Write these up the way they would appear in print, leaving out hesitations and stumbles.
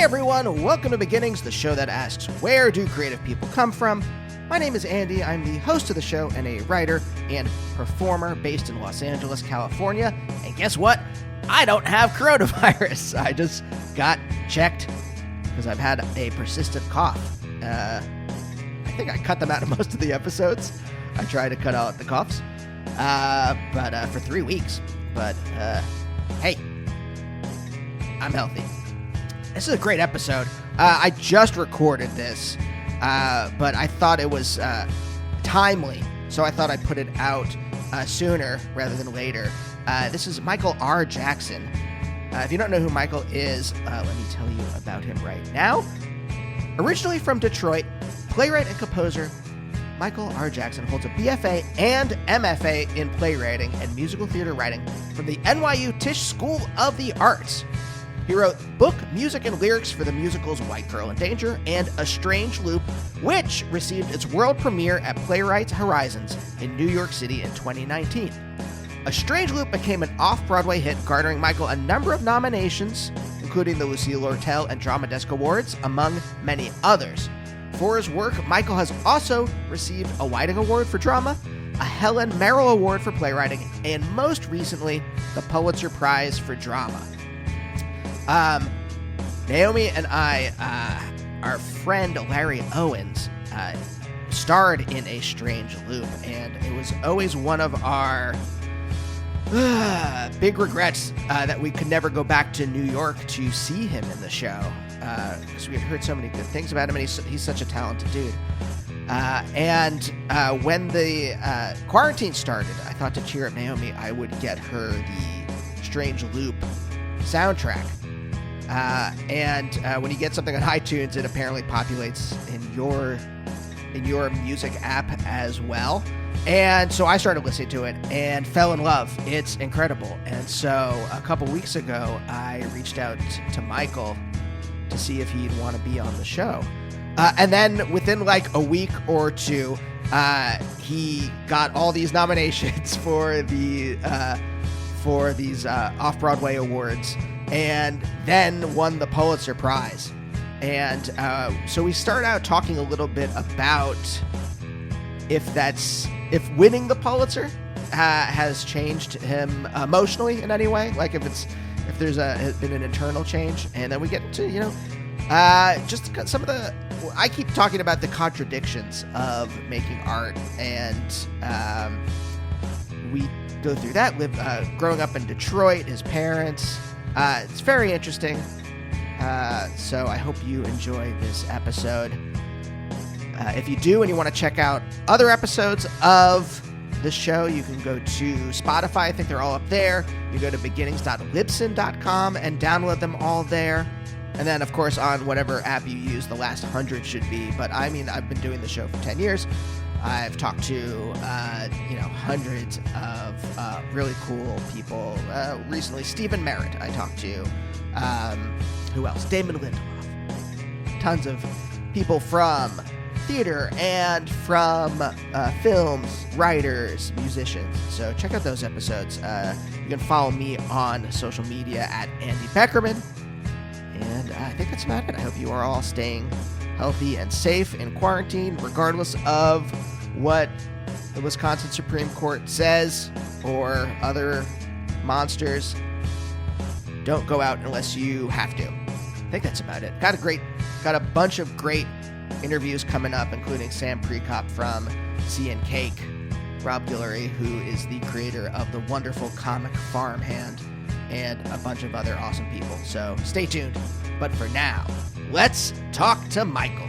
everyone, welcome to Beginnings, the show that asks, where do creative people come from? My name is Andy, I'm the host of the show and a writer and performer based in Los Angeles, California. And guess what? I don't have coronavirus. I just got checked because I've had a persistent cough. I think I cut them out of most of the episodes. I try to cut out the coughs, but for 3 weeks. But hey, I'm healthy. This is a great episode. I just recorded this, but I thought it was timely, so I thought I'd put it out sooner rather than later. This is Michael R. Jackson. If you don't know who Michael is, let me tell you about him right now. Originally from Detroit, playwright and composer, Michael R. Jackson holds a BFA and MFA in playwriting and musical theater writing from the NYU Tisch School of the Arts. He wrote book, music, and lyrics for the musicals White Girl in Danger and A Strange Loop, which received its world premiere at Playwrights Horizons in New York City in 2019. A Strange Loop became an off-Broadway hit, garnering Michael a number of nominations, including the Lucille Lortel and Drama Desk Awards, among many others. For his work, Michael has also received a Whiting Award for Drama, a Helen Merrill Award for Playwriting, and most recently, the Pulitzer Prize for Drama. Naomi and I, our friend Larry Owens, starred in A Strange Loop, and it was always one of our big regrets that we could never go back to New York to see him in the show, because we had heard so many good things about him, and he's such a talented dude. And when the quarantine started, I thought to cheer up Naomi, I would get her the Strange Loop soundtrack. And when you get something on iTunes, it apparently populates in your music app as well. And so I started listening to it and fell in love. It's incredible. And so a couple weeks ago, I reached out to Michael to see if he'd want to be on the show. And then within like a week or two, he got all these nominations for these off-Broadway awards, and then won the Pulitzer Prize. And so we started out talking a little bit about if winning the Pulitzer has changed him emotionally in any way, like if there's been an internal change. And then we get into, just some of the, I keep talking about the contradictions of making art, and we go through that, growing up in Detroit, his parents. It's very interesting. So I hope you enjoy this episode. If you do and you want to check out other episodes of the show, you can go to Spotify. I think they're all up there. You go to beginnings.libsyn.com and download them all there. And then, of course, on whatever app you use, the last 100 should be. But I mean, I've been doing the show for 10 years. I've talked to, hundreds of really cool people. Recently, Stephen Merritt I talked to. Who else? Damon Lindelof. Tons of people from theater and from films, writers, musicians. So check out those episodes. You can follow me on social media at Andy Beckerman. And I think that's about it. I hope you are all staying healthy and safe in quarantine, regardless of what the Wisconsin Supreme Court says or other monsters. Don't go out unless you have to. I think that's about it. Got a bunch of great interviews coming up, including Sam Prekop from Sea and Cake, Rob Guillory, who is the creator of the wonderful comic Farmhand, and a bunch of other awesome people. So stay tuned. But for now, let's talk to Michael.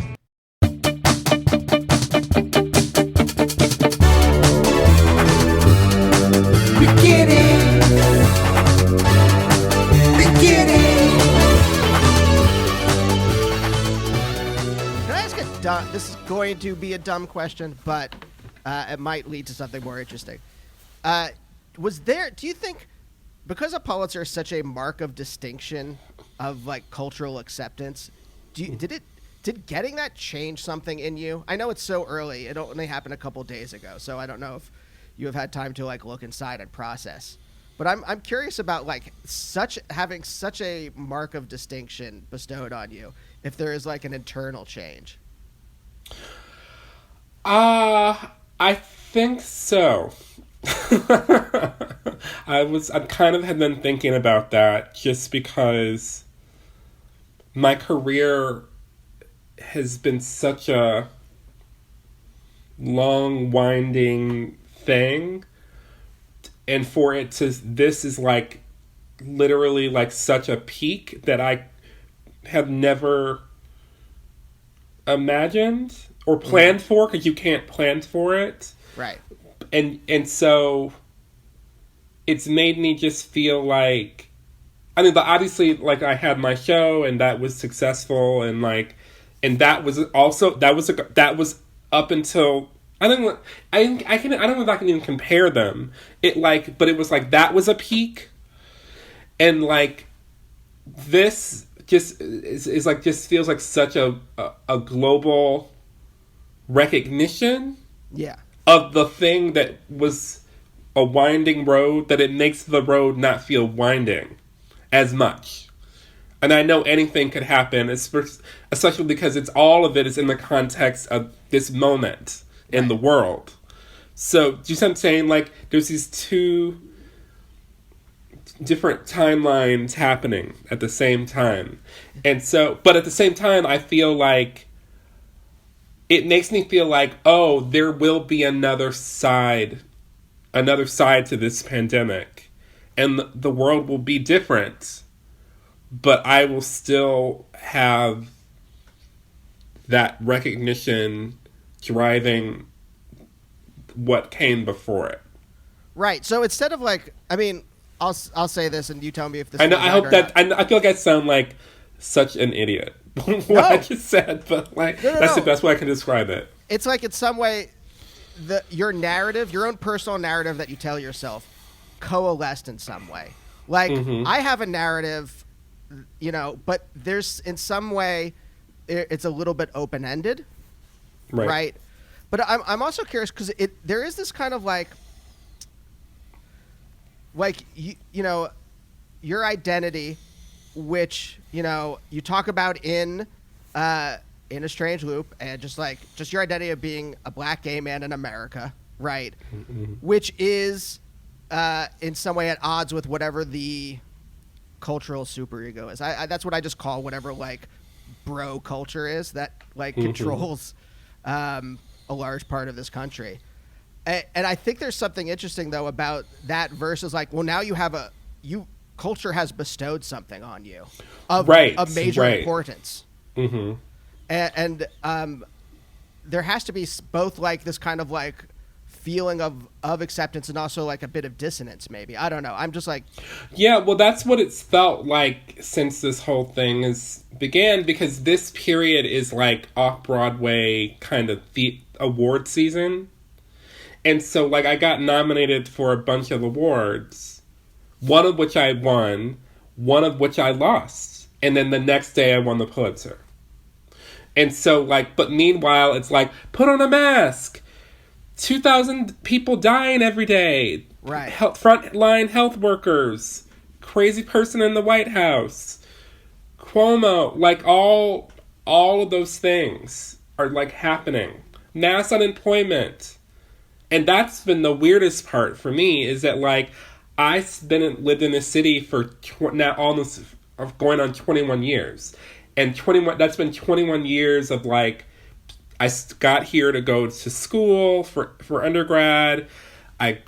This is going to be a dumb question, but it might lead to something more interesting. Do you think, because a Pulitzer is such a mark of distinction, of like cultural acceptance, did getting that change something in you? I know it's so early; it only happened a couple days ago, so I don't know if you have had time to like look inside and process. But I'm curious about like having such a mark of distinction bestowed on you, if there is like an internal change. I think so. I kind of had been thinking about that just because my career has been such a long, winding thing. And for it to, this is like literally like such a peak that I have never imagined or planned for, because you can't plan for it. Right. And so it's made me just feel like, I mean, but obviously, like, I had my show and that was successful, and like, and that was also, that was up until, I don't know if I can even compare them. It like, but it was like, that was a peak. And like, this just is like, just feels like such a global recognition. Yeah. Of the thing that was a winding road, that it makes the road not feel winding as much. And I know anything could happen, especially because all of it is in the context of this moment in the world. So, do you see what I'm saying? Like, there's these two different timelines happening at the same time. And so, but at the same time, I feel like it makes me feel like, oh, there will be another side to this pandemic. And the world will be different. But I will still have that recognition driving what came before it. Right. So instead of like, I mean, I'll say this and you tell me if this. I know. I hope that I feel like I sound like such an idiot. What I just said, but like that's the best way I can describe it. It's like in some way, your narrative, your own personal narrative that you tell yourself, coalesced in some way. Like I have a narrative, you know, but there's in some way, it's a little bit open ended, right? But I'm also curious because there is this kind of like you know, your identity, which, you know, you talk about in A Strange Loop, and just your identity of being a black gay man in America, right? Which is in some way at odds with whatever the cultural superego is. That's what I just call whatever like bro culture is that like controls a large part of this country. And I think there's something interesting though about that versus like, well, now you have culture has bestowed something on you of major importance. And there has to be both like this kind of like feeling of acceptance and also like a bit of dissonance, maybe. I don't know. I'm just like, yeah, well, that's what it's felt like since this whole thing began, because this period is like off-Broadway kind of the award season. And so like I got nominated for a bunch of awards, one of which I won, one of which I lost. And then the next day I won the Pulitzer. And so like, but meanwhile it's like, put on a mask. 2,000 people dying every day. Right. Frontline health workers. Crazy person in the White House. Cuomo. Like all of those things are like happening. Mass unemployment. And that's been the weirdest part for me, is that like I've lived in this city for now almost going on 21 years. And that's been 21 years of like, I got here to go to school for undergrad. I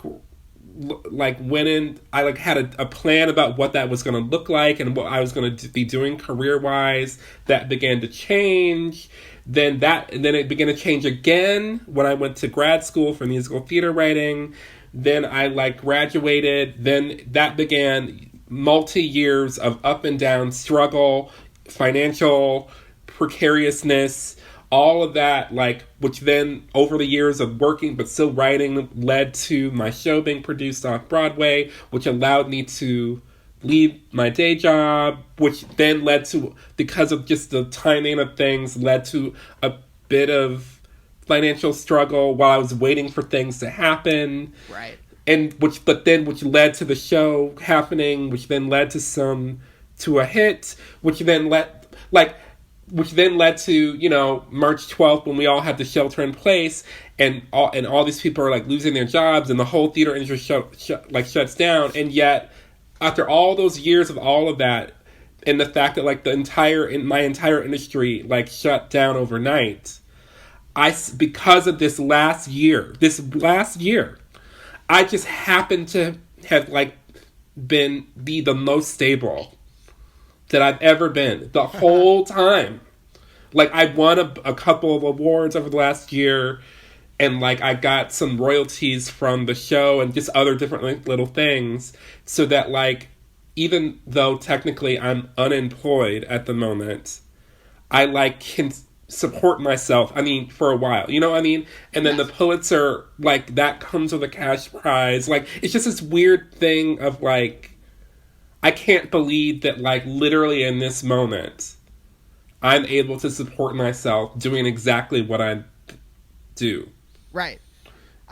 like went in, I like had a plan about what that was going to look like and what I was going to be doing career-wise. That began to change. Then it began to change again when I went to grad school for musical theater writing. Then I like graduated. Then that began multi-years of up and down struggle, financial precariousness, all of that, like, which then over the years of working but still writing led to my show being produced off Broadway, which allowed me to leave my day job, which then led to, because of just the timing of things, led to a bit of financial struggle while I was waiting for things to happen. Right. and which led to the show happening, which then led to a hit, which then led to, you know, March 12th, when we all had to shelter in place, and all these people are like losing their jobs, and the whole theater industry shuts down. And yet, after all those years of all of that, and the fact that like my entire industry like shut down overnight, because of this last year, I just happened to have like be the most stable that I've ever been the whole time. Like, I won a couple of awards over the last year, and like I got some royalties from the show and just other different little things, so that like, even though technically I'm unemployed at the moment, I like can support myself, I mean, for a while, you know what I mean? And then the Pulitzer, like, that comes with a cash prize. Like, it's just this weird thing of like, I can't believe that, like, literally in this moment, I'm able to support myself doing exactly what I do. Right.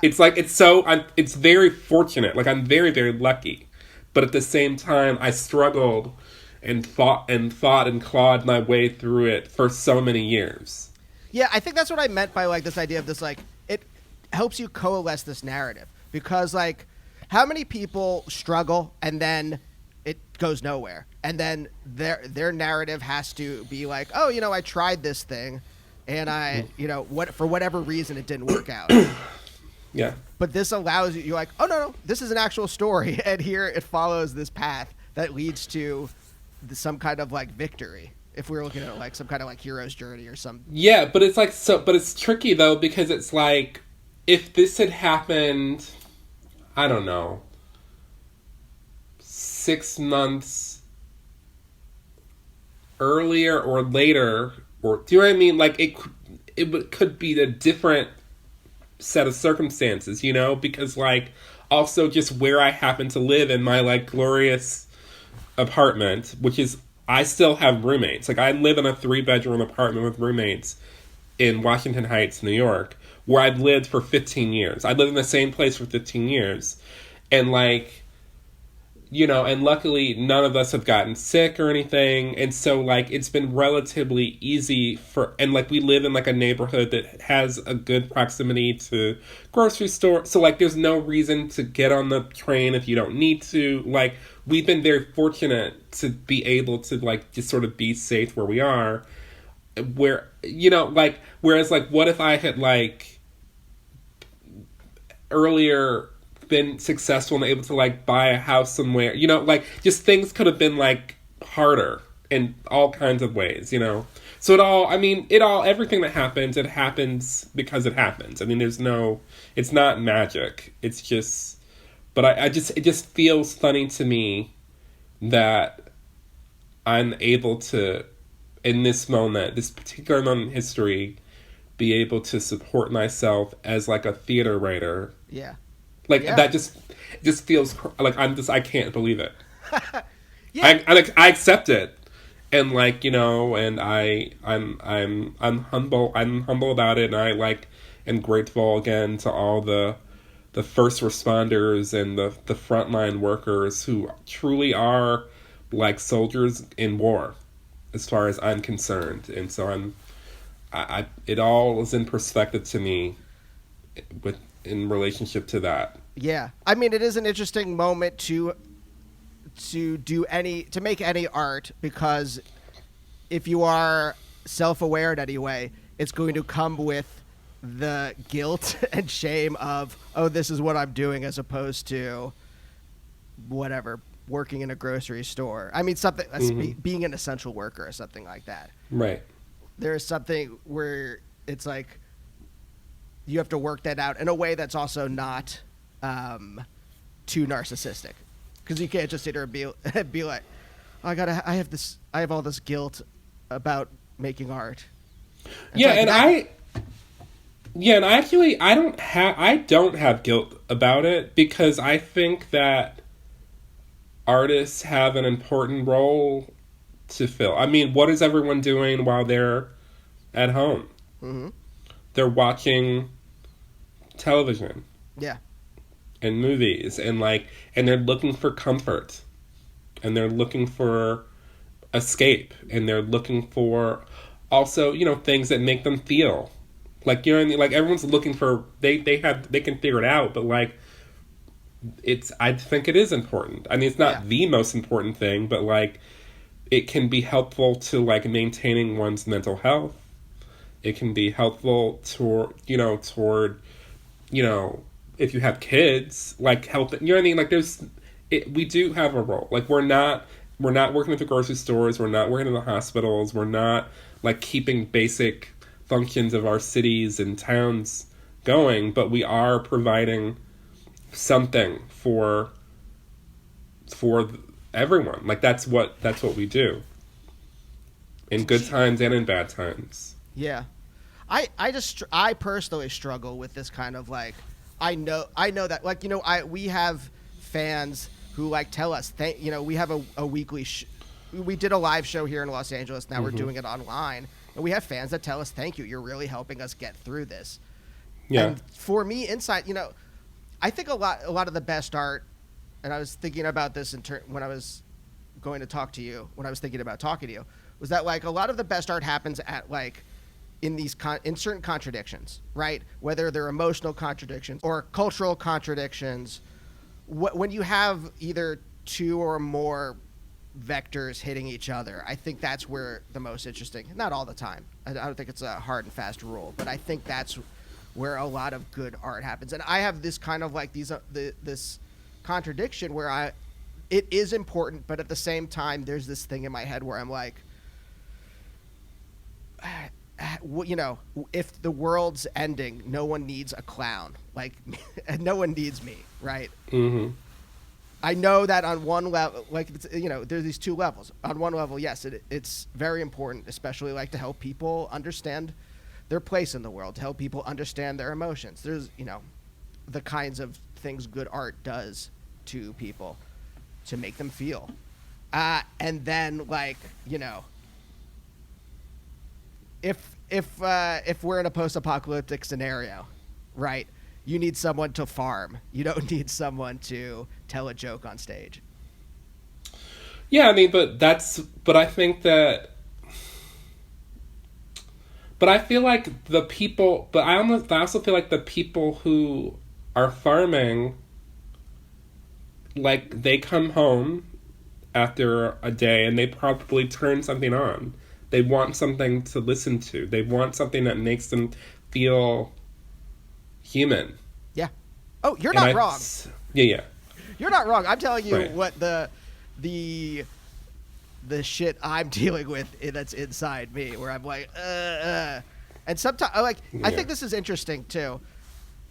It's like, it's very fortunate. Like, I'm very, very lucky. But at the same time, I struggled and fought and clawed my way through it for so many years. Yeah, I think that's what I meant by, like, this idea of this, like, it helps you coalesce this narrative. Because, like, how many people struggle and then it goes nowhere, and then their narrative has to be like, oh, you know, I tried this thing, and for whatever reason it didn't work out. Yeah. But this allows you're like, oh no, this is an actual story, and here it follows this path that leads to some kind of like victory. If we were looking at like some kind of like hero's journey or some. Yeah, but it's like but it's tricky though, because it's like, if this had happened, I don't know, 6 months earlier or later, or do you know what I mean? Like, it could be a different set of circumstances, you know? Because, like, also just where I happen to live in my, like, glorious apartment, which is, I still have roommates. Like, I live in a 3-bedroom apartment with roommates in Washington Heights, New York, where I've lived for 15 years. I lived in the same place for 15 years. And, like, you know, and luckily none of us have gotten sick or anything. And so, like, it's been relatively easy and, like, we live in, like, a neighborhood that has a good proximity to grocery store. So, like, there's no reason to get on the train if you don't need to. Like, we've been very fortunate to be able to, like, just sort of be safe where we are. Where, you know, like, whereas, like, what if I had, like, earlier been successful and able to like buy a house somewhere, you know, like, just things could have been like harder in all kinds of ways, you know. So everything that happens, it happens because it happens. I mean, it's not magic. It's just, but it just feels funny to me that I'm able to, in this moment, this particular moment in history, be able to support myself as like a theater writer. Yeah. Like, that just feels like I can't believe it. Yeah. I accept it, and like, you know, and I'm humble about it, and I like am grateful again to all the first responders and the frontline workers who truly are like soldiers in war, as far as I'm concerned. And so it all is in perspective to me in relationship to that. Yeah. I mean, it is an interesting moment to make any art, because if you are self-aware in any way, it's going to come with the guilt and shame of, oh, this is what I'm doing, as opposed to whatever, working in a grocery store. I mean, something, being an essential worker or something like that. Right. There's something where it's like, you have to work that out in a way that's also not too narcissistic, because you can't just sit there and be like, oh, I have all this guilt about making art. And I don't have guilt about it, because I think that artists have an important role to fill. I mean, what is everyone doing while they're at home? Mm-hmm. They're watching television. Yeah. and movies, and they're looking for comfort, and they're looking for escape, and they're looking for also, things that make them feel like, what I mean? Like, everyone's looking for, they can figure it out, but I think it is important. I mean, it's not the most important thing, but it can be helpful to maintaining one's mental health. It can be helpful toward if you have kids, helping, you know what I mean? We do have a role. We're not working at the grocery stores. We're not working in the hospitals. We're not keeping basic functions of our cities and towns going, but we are providing something for everyone. That's what we do, in good times and in bad times. Yeah. I personally struggle with this kind of I know that we have fans who tell us we have a weekly we did a live show here in Los Angeles. Now we're doing it online, and we have fans that tell us, thank you, you're really helping us get through this. Yeah. And for me, inside, I think a lot of the best art, and I was thinking about this when I was going to talk to you, when I was thinking about talking to you, was that a lot of the best art happens at in certain contradictions, right? Whether they're emotional contradictions or cultural contradictions, when you have either two or more vectors hitting each other, I think that's where the most interesting, not all the time, I don't think it's a hard and fast rule, but I think that's where a lot of good art happens. And I have this kind of this contradiction where it is important, but at the same time, there's this thing in my head where I'm if the world's ending, no one needs a clown. No one needs me, right? Mm-hmm. I know that on one level, there's these two levels. On one level, yes, it's very important, especially to help people understand their place in the world, to help people understand their emotions. There's, the kinds of things good art does to people to make them feel. And then if we're in a post-apocalyptic scenario, right? You need someone to farm. You don't need someone to tell a joke on stage. Yeah, I mean, but I think that, but I feel like the people, but I also feel like the people who are farming, they come home after a day and they probably turn something on. They want something to listen to. They want something that makes them feel human. Yeah. Oh, you're not wrong. Yeah. You're not wrong. I'm telling you what the shit I'm dealing with that's inside me, where I'm and sometimes I think this is interesting too,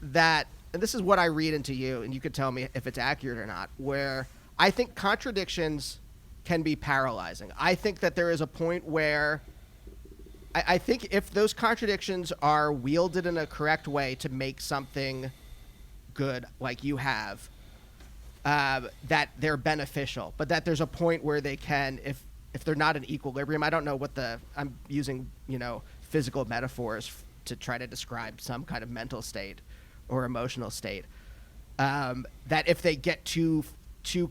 that, and this is what I read into you, and you could tell me if it's accurate or not, where I think contradictions can be paralyzing. I think that there is a point where I think if those contradictions are wielded in a correct way to make something good, like you have, that they're beneficial, but that there's a point where they can, if they're not in equilibrium, I don't know I'm using, physical metaphors to try to describe some kind of mental state or emotional state, that if they get too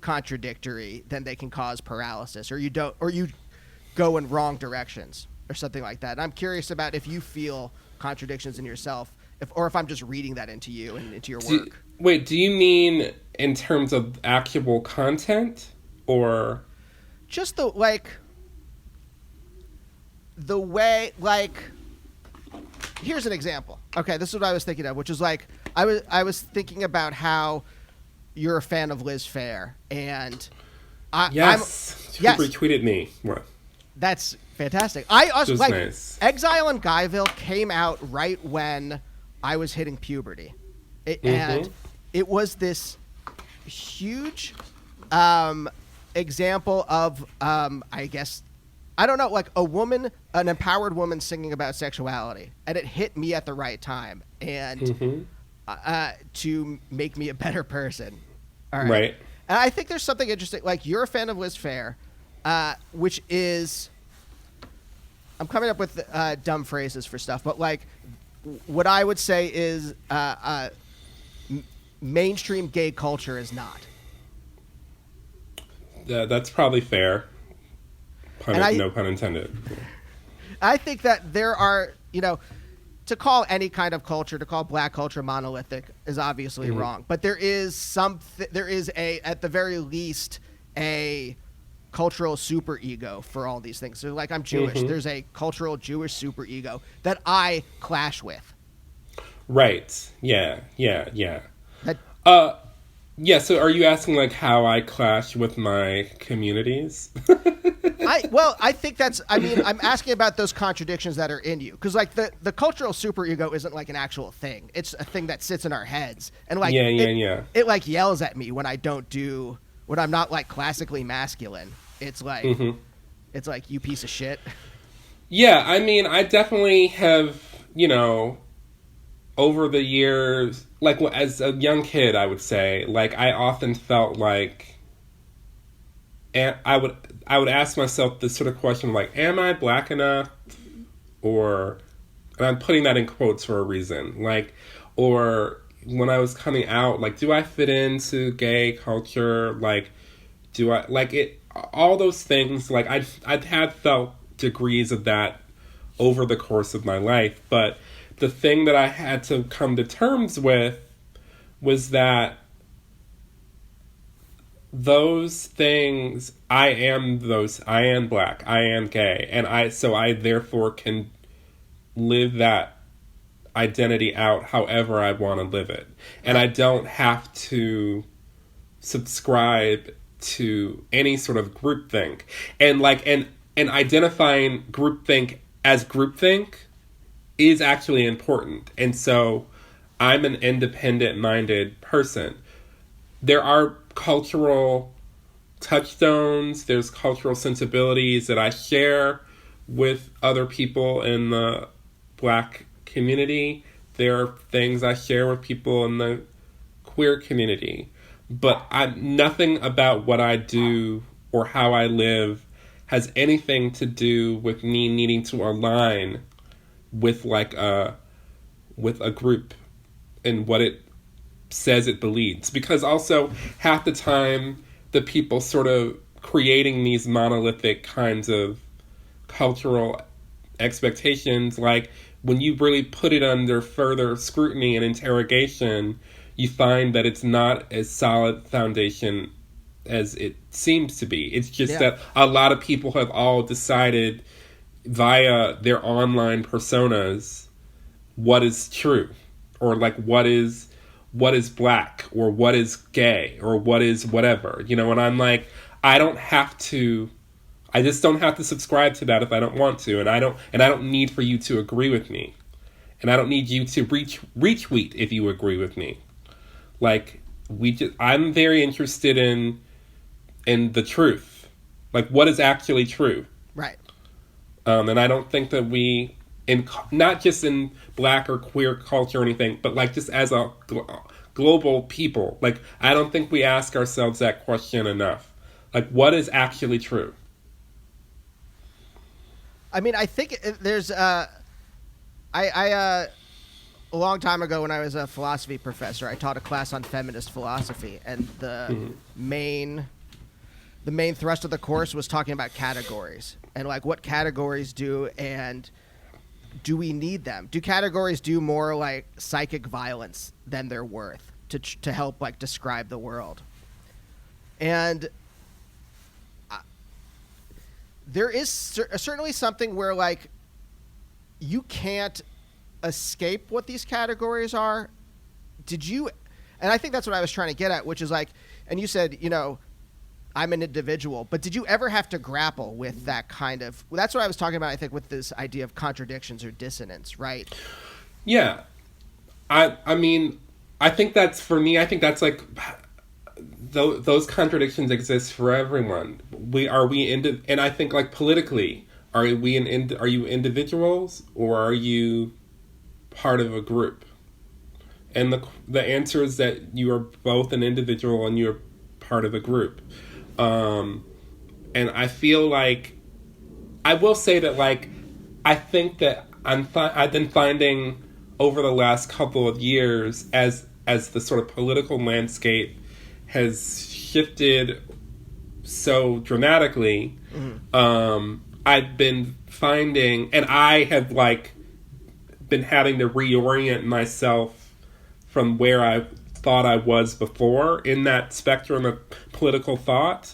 contradictory, then they can cause paralysis, or you go in wrong directions or something like that. And I'm curious about if you feel contradictions in yourself, or if I'm just reading that into you and into your work. Do you mean in terms of actual content, or just the way, here's an example. Okay, this is what I was thinking of, which is I was thinking about how you're a fan of Liz Phair, and she retweeted me. What? That's fantastic. I also nice. Exile in Guyville came out right when I was hitting puberty, and it was this huge example of I guess, I don't know, a woman, an empowered woman singing about sexuality, and it hit me at the right time, and to make me a better person. All right. Right. And I think there's something interesting. You're a fan of Liz Phair, which is, I'm coming up with dumb phrases for stuff, but what I would say is mainstream gay culture is not. That's probably fair. No pun intended. I think that there are, to call any kind of culture, to call black culture monolithic is obviously wrong. But there is at the very least, a cultural superego for all these things. So like, I'm Jewish. There's a cultural Jewish superego that I clash with. Right. Yeah. That, Yeah, so are you asking, like, how I clash with my communities? I think I'm asking about those contradictions that are in you. Because, like, the cultural superego isn't, like, an actual thing. It's a thing that sits in our heads. And, like, it like, yells at me when when I'm not, like, classically masculine. It's like, it's like, you piece of shit. Yeah, I mean, I definitely have, over the years, like, as a young kid, I would say, like, I often felt like, and I would ask myself this sort of question, like, am I black enough? Or, and I'm putting that in quotes for a reason, like, or when I was coming out, like, do I fit into gay culture? Like, do I, like, it, all those things, like, I've had felt degrees of that over the course of my life, but the thing that I had to come to terms with was that those things, I am black, I am gay, and so I therefore can live that identity out however I want to live it. And I don't have to subscribe to any sort of groupthink. And like, and identifying groupthink as groupthink is actually important. And so I'm an independent-minded person. There are cultural touchstones, there's cultural sensibilities that I share with other people in the black community. There are things I share with people in the queer community. But nothing about what I do or how I live has anything to do with me needing to align with a group and what it says it believes. Because also half the time the people sort of creating these monolithic kinds of cultural expectations, like when you really put it under further scrutiny and interrogation, you find that it's not as solid foundation as it seems to be. It's just that a lot of people have all decided via their online personas what is true, or like what is black, or what is gay, or what is whatever, and I'm like, I just don't have to subscribe to that if I don't want to, and I don't need for you to agree with me, and I don't need you to retweet if you agree with me. Like, I'm very interested in the truth, like what is actually true. Right. And I don't think that we, not just in black or queer culture or anything, but like just as a global people, like I don't think we ask ourselves that question enough. Like, what is actually true? I mean, I think there's a long time ago when I was a philosophy professor, I taught a class on feminist philosophy, and the main thrust of the course was talking about categories and like what categories do, and do we need them? Do categories do more like psychic violence than they're worth to help like describe the world? And there is certainly something where like you can't escape what these categories are. And I think that's what I was trying to get at, which is like, and you said, I'm an individual, but did you ever have to grapple with that kind of, that's what I was talking about, I think, with this idea of contradictions or dissonance, right? Yeah. I mean, I think that's, for me, I think that's like, those contradictions exist for everyone. And I think like politically, are you individuals or are you part of a group? And the answer is that you are both an individual and you're part of a group. And I feel like, I will say that like, I think that I've been finding over the last couple of years, as as the sort of political landscape has shifted so dramatically, I've been finding, and I have like been having to reorient myself from where I thought I was before in that spectrum of political thought,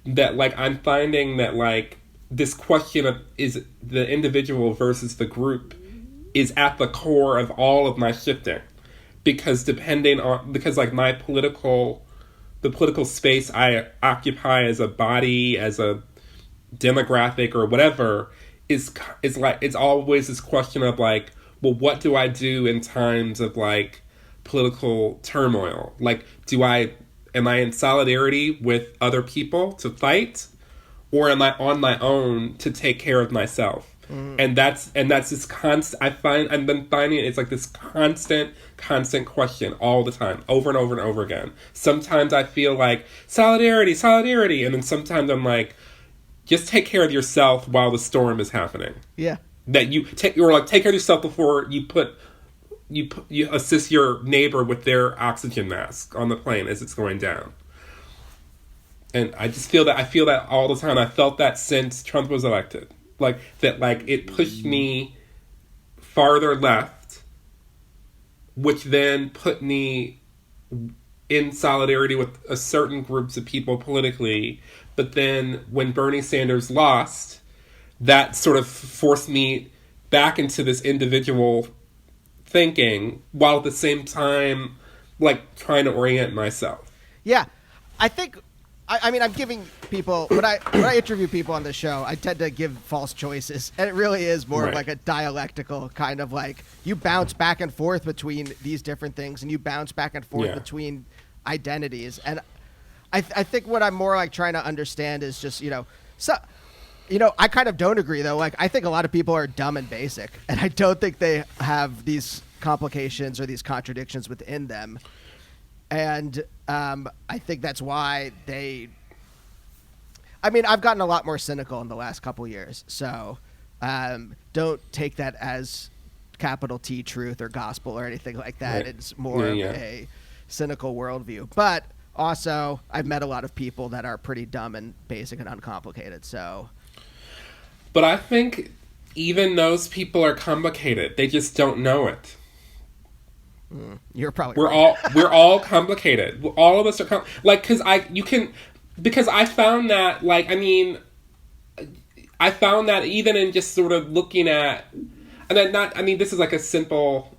that like I'm finding that like this question of is the individual versus the group is at the core of all of my shifting, because like the political space I occupy as a body, as a demographic or whatever, is like, it's always this question of like, well, what do I do in times of like political turmoil? Like, am I in solidarity with other people to fight, or am I on my own to take care of myself? And that's this constant. I've been finding it's like this constant question all the time, over and over and over again. Sometimes I feel like solidarity, and then sometimes I'm like, just take care of yourself while the storm is happening. Yeah. That take care of yourself before you assist your neighbor with their oxygen mask on the plane as it's going down. And I feel that all the time. I felt that since Trump was elected. Like that, like it pushed me farther left, which then put me in solidarity with a certain groups of people politically. But then when Bernie Sanders lost, that sort of forced me back into this individual thinking, while at the same time, like, trying to orient myself. Yeah. I think, I mean, I'm giving people, when I interview people on the show, I tend to give false choices. And it really is more of like a dialectical kind of like, you bounce back and forth between these different things, and you bounce back and forth between identities. And I think what I'm more like trying to understand is just, I kind of don't agree though. Like, I think a lot of people are dumb and basic, and I don't think they have these complications or these contradictions within them. And I think that's why I've gotten a lot more cynical in the last couple years. So don't take that as capital T truth or gospel or anything like that. Right. It's more of a cynical worldview. But also, I've met a lot of people that are pretty dumb and basic and uncomplicated. So, but I think even those people are complicated. They just don't know it. You're probably we're all complicated. All of us are because I found that, like, I found that even in just sort of looking at, this is like simple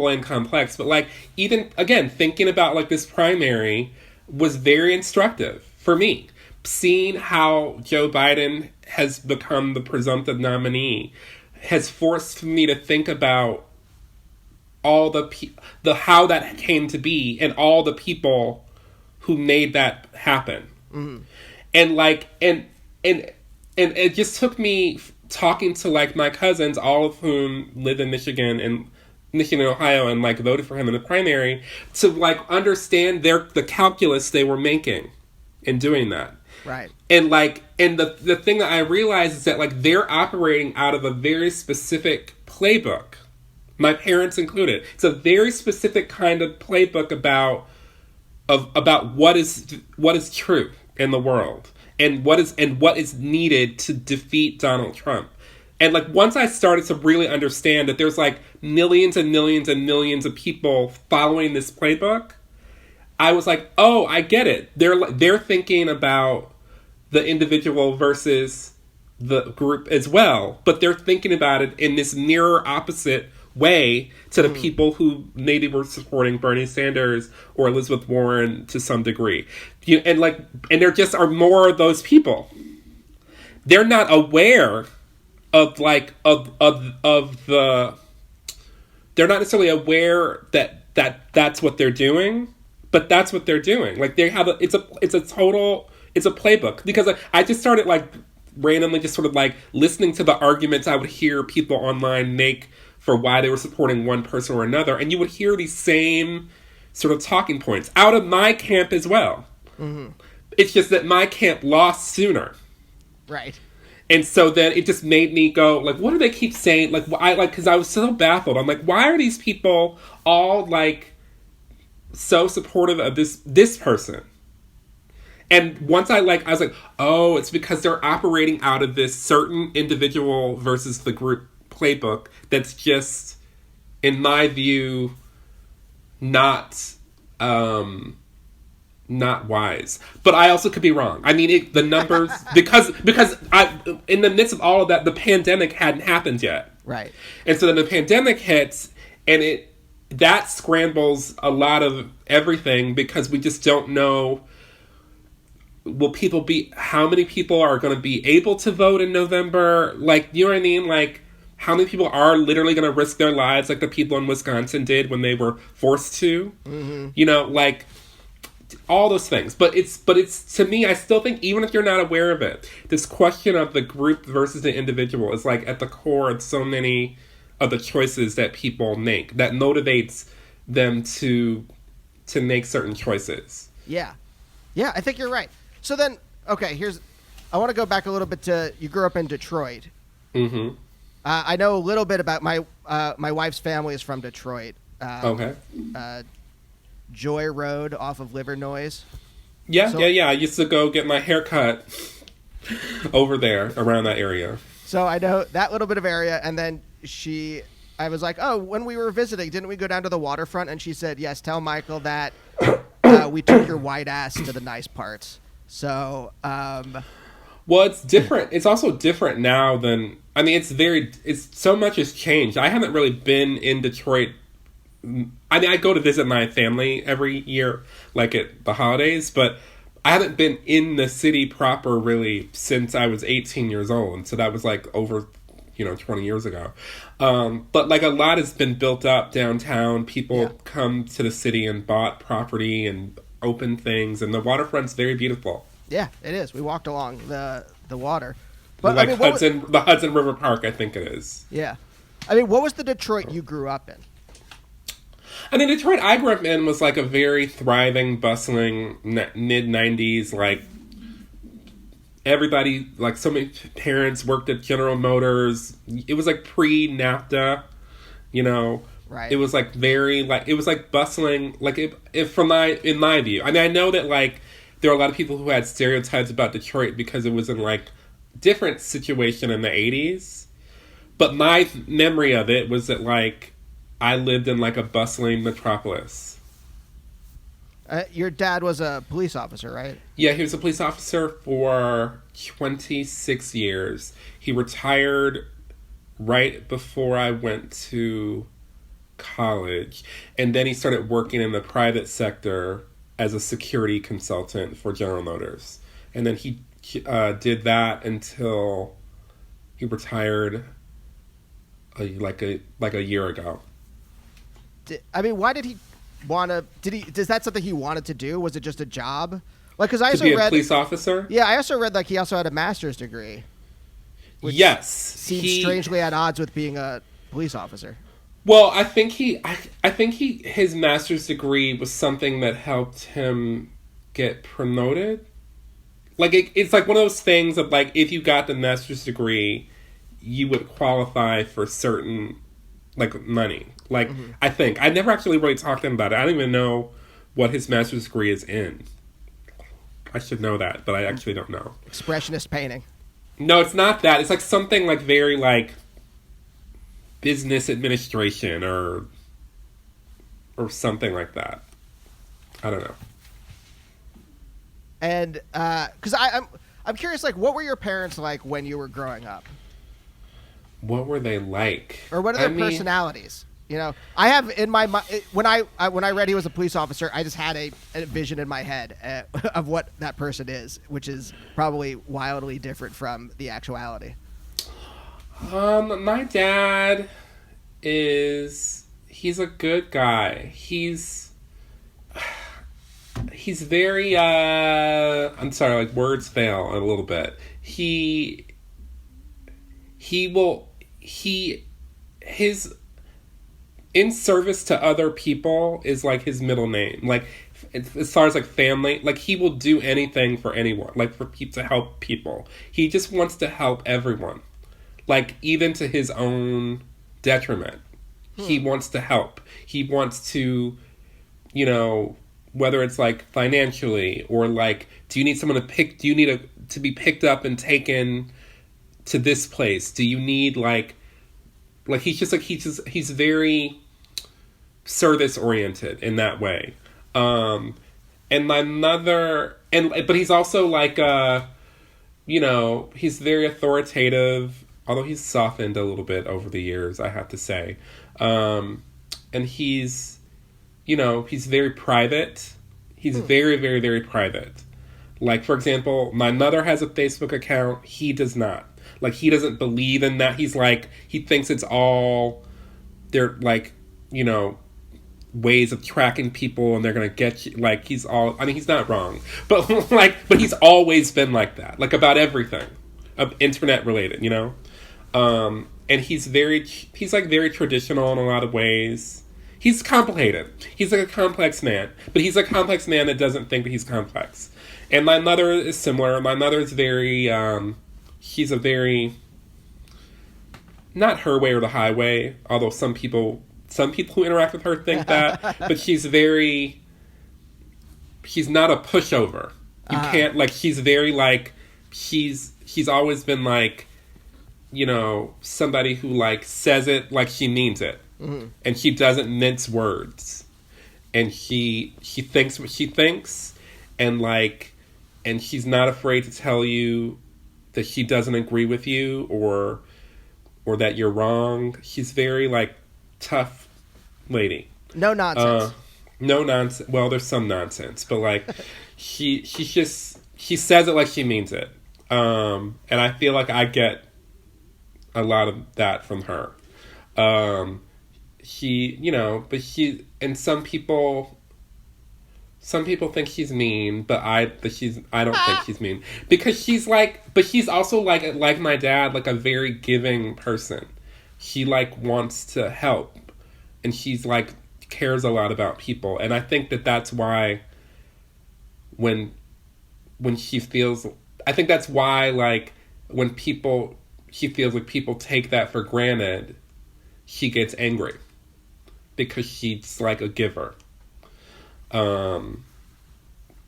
and complex, but like, even again, thinking about like this primary was very instructive for me. Seeing how Joe Biden has become the presumptive nominee has forced me to think about all the how that came to be, and all the people who made that happen. And like, and it just took me talking to like my cousins, all of whom live in Michigan and Ohio, and like voted for him in the primary, to like understand the calculus they were making in doing that. Right. And like, and the thing that I realized is that like they're operating out of a very specific playbook. My parents included. It's a very specific kind of playbook about what is true in the world, and what is needed to defeat Donald Trump. And like, once I started to really understand that there's like millions and millions and millions of people following this playbook, I was like, oh, I get it. They're thinking about the individual versus the group as well, but they're thinking about it in this mirror opposite way to the people who maybe were supporting Bernie Sanders or Elizabeth Warren to some degree. And there just are more of those people. They're not aware of the they're not necessarily aware that that's what they're doing, but that's what they're doing. Like, they have it's a playbook, because I just started like randomly just sort of like listening to the arguments I would hear people online make for why they were supporting one person or another, and you would hear these same sort of talking points out of my camp as well. It's just that my camp lost sooner. Right. And so then it just made me go, like, what do they keep saying? Like, because I was so baffled. I'm like, why are these people all, like, so supportive of this person? And once I was like, oh, it's because they're operating out of this certain individual versus the group playbook that's just, in my view, not wise. But I also could be wrong. I mean, the numbers, because in the midst of all of that, the pandemic hadn't happened yet. Right. And so then the pandemic hits, and that scrambles a lot of everything, because we just don't know, how many people are going to be able to vote in November? Like, you know what I mean? Like, how many people are literally going to risk their lives like the people in Wisconsin did when they were forced to? Mm-hmm. You know, like, all those things. But it's to me, I still think, even if you're not aware of it, this question of the group versus the individual is, like, at the core of so many of the choices that people make, that motivates them to make certain choices. Yeah. Yeah, I think you're right. So then, okay, I want to go back a little bit to, you grew up in Detroit. Mm-hmm. I know a little bit about my wife's family is from Detroit. Okay. Joy Road off of Livernois. Yeah. I used to go get my hair cut over there, around that area. So I know that little bit of area, and then I was like, oh, when we were visiting, didn't we go down to the waterfront? And she said, yes, tell Michael that we took your white ass to the nice parts. So, well, it's different. It's also different now than, I mean, it's so much has changed. I haven't really been in Detroit. I mean, I go to visit my family every year, like at the holidays, but I haven't been in the city proper really since I was 18 years old. And so that was like over, 20 years ago. But like a lot has been built up downtown. People come to the city and bought property and open things, and the waterfront's very beautiful. Yeah, it is. We walked along the water. But like, the Hudson River Park, I think it is. Yeah. I mean, what was the Detroit you grew up in? I mean, Detroit I grew up in was like a very thriving, bustling mid-90s, like everybody, like so many parents worked at General Motors. It was like pre-NAFTA, Right. It was like it was like bustling, like in my view. I mean, I know that like there are a lot of people who had stereotypes about Detroit because it was in like different situation in the 80s. But my memory of it was that like I lived in like a bustling metropolis. Your dad was a police officer, right? Yeah, he was a police officer for 26 years. He retired right before I went to college, and then he started working in the private sector as a security consultant for General Motors, and then he did that until he retired like a year ago. I mean, why did he want to? Is that something he wanted to do? Was it just a job? Like, because I also read a police officer. Yeah, I also read like he also had a master's degree. Which yes, seems strangely at odds with being a police officer. Well, I think his master's degree was something that helped him get promoted. Like it's like one of those things of like if you got the master's degree, you would qualify for certain like money. Like I think I never actually really talked to him about it. I don't even know what his master's degree is in. I should know that, but I actually don't know. Expressionist painting. No, it's not that. It's like something like very like business administration or something like that. I don't know. And because I'm curious, like, what were your parents like when you were growing up? What were they like? Or what are their personalities? I have in my mind when I read he was a police officer, I just had a vision in my head of what that person is, which is probably wildly different from the actuality. My dad he's a good guy. He's very I'm sorry, like words fail a little bit. His in service to other people is like his middle name. Like as far as like family, like he will do anything for anyone, like for to help people. He just wants to help everyone, like even to his own detriment. He wants to help. He wants to, you know, whether it's like financially or like, do you need someone to pick? Do you need to be picked up and taken to this place? Do you need like he's very service oriented in that way. And my mother, but he's also like, you know, he's very authoritative, although he's softened a little bit over the years, I have to say. And he's, you know, he's very private. He's very, very, very private. Like, for example, my mother has a Facebook account. He does not. Like, he doesn't believe in that. He's like, he thinks it's all, they're like, you know, ways of tracking people and they're gonna get you. Like, he's all, I mean, he's not wrong, but like, but he's always been like that, like about everything internet related, you know. And he's like very traditional in a lot of ways. He's complicated. He's like a complex man, but he's a complex man that doesn't think that he's complex. And my mother is similar. My mother is very, she's a very, not her way or the highway, although some people who interact with her think that, but she's not a pushover. You can't, like, she's very, like, she's always been, like, you know, somebody who, like, says it like she means it. Mm-hmm. And she doesn't mince words. And she thinks what she thinks, and, like, and she's not afraid to tell you that she doesn't agree with you or that you're wrong. She's very, like, tough lady. No nonsense. No nonsense. Well, there's some nonsense, but like she says it like she means it. And I feel like I get a lot of that from her. You know, but and some people think she's mean, but I don't think she's mean, because she's like, but she's also like my dad, like a very giving person. She like wants to help, and she's like cares a lot about people, and I think that's why when she feels, I think that's why, like, when she feels like people take that for granted, she gets angry because she's like a giver. But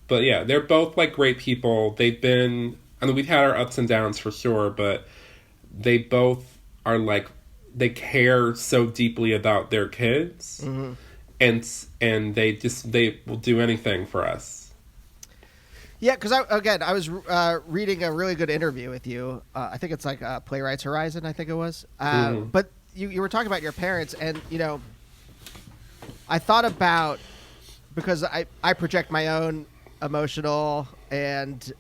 yeah, they're both like great people. They've been, I mean, we've had our ups and downs for sure, but they both are like, they care so deeply about their kids, mm-hmm. and they will do anything for us. Yeah, because I was reading a really good interview with you. I think it's like Playwrights Horizon, I think it was. Mm-hmm. But you were talking about your parents, and, you know, I thought about, because I project my own emotional and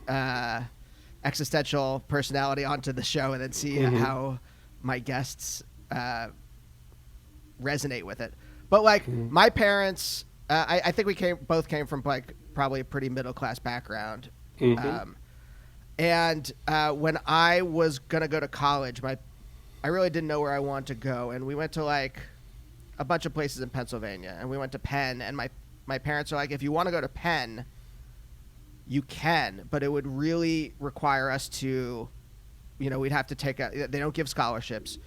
existential personality onto the show, and then see mm-hmm. how my guests resonate with it. But like mm-hmm. my parents, I think we both came from like probably a pretty middle class background. Mm-hmm. And when I was gonna go to college, I really didn't know where I wanted to go, and we went to like a bunch of places in Pennsylvania, and we went to Penn, and my parents are like, if you want to go to Penn, you can, but it would really require us to, you know, we'd have to take out, they don't give scholarships.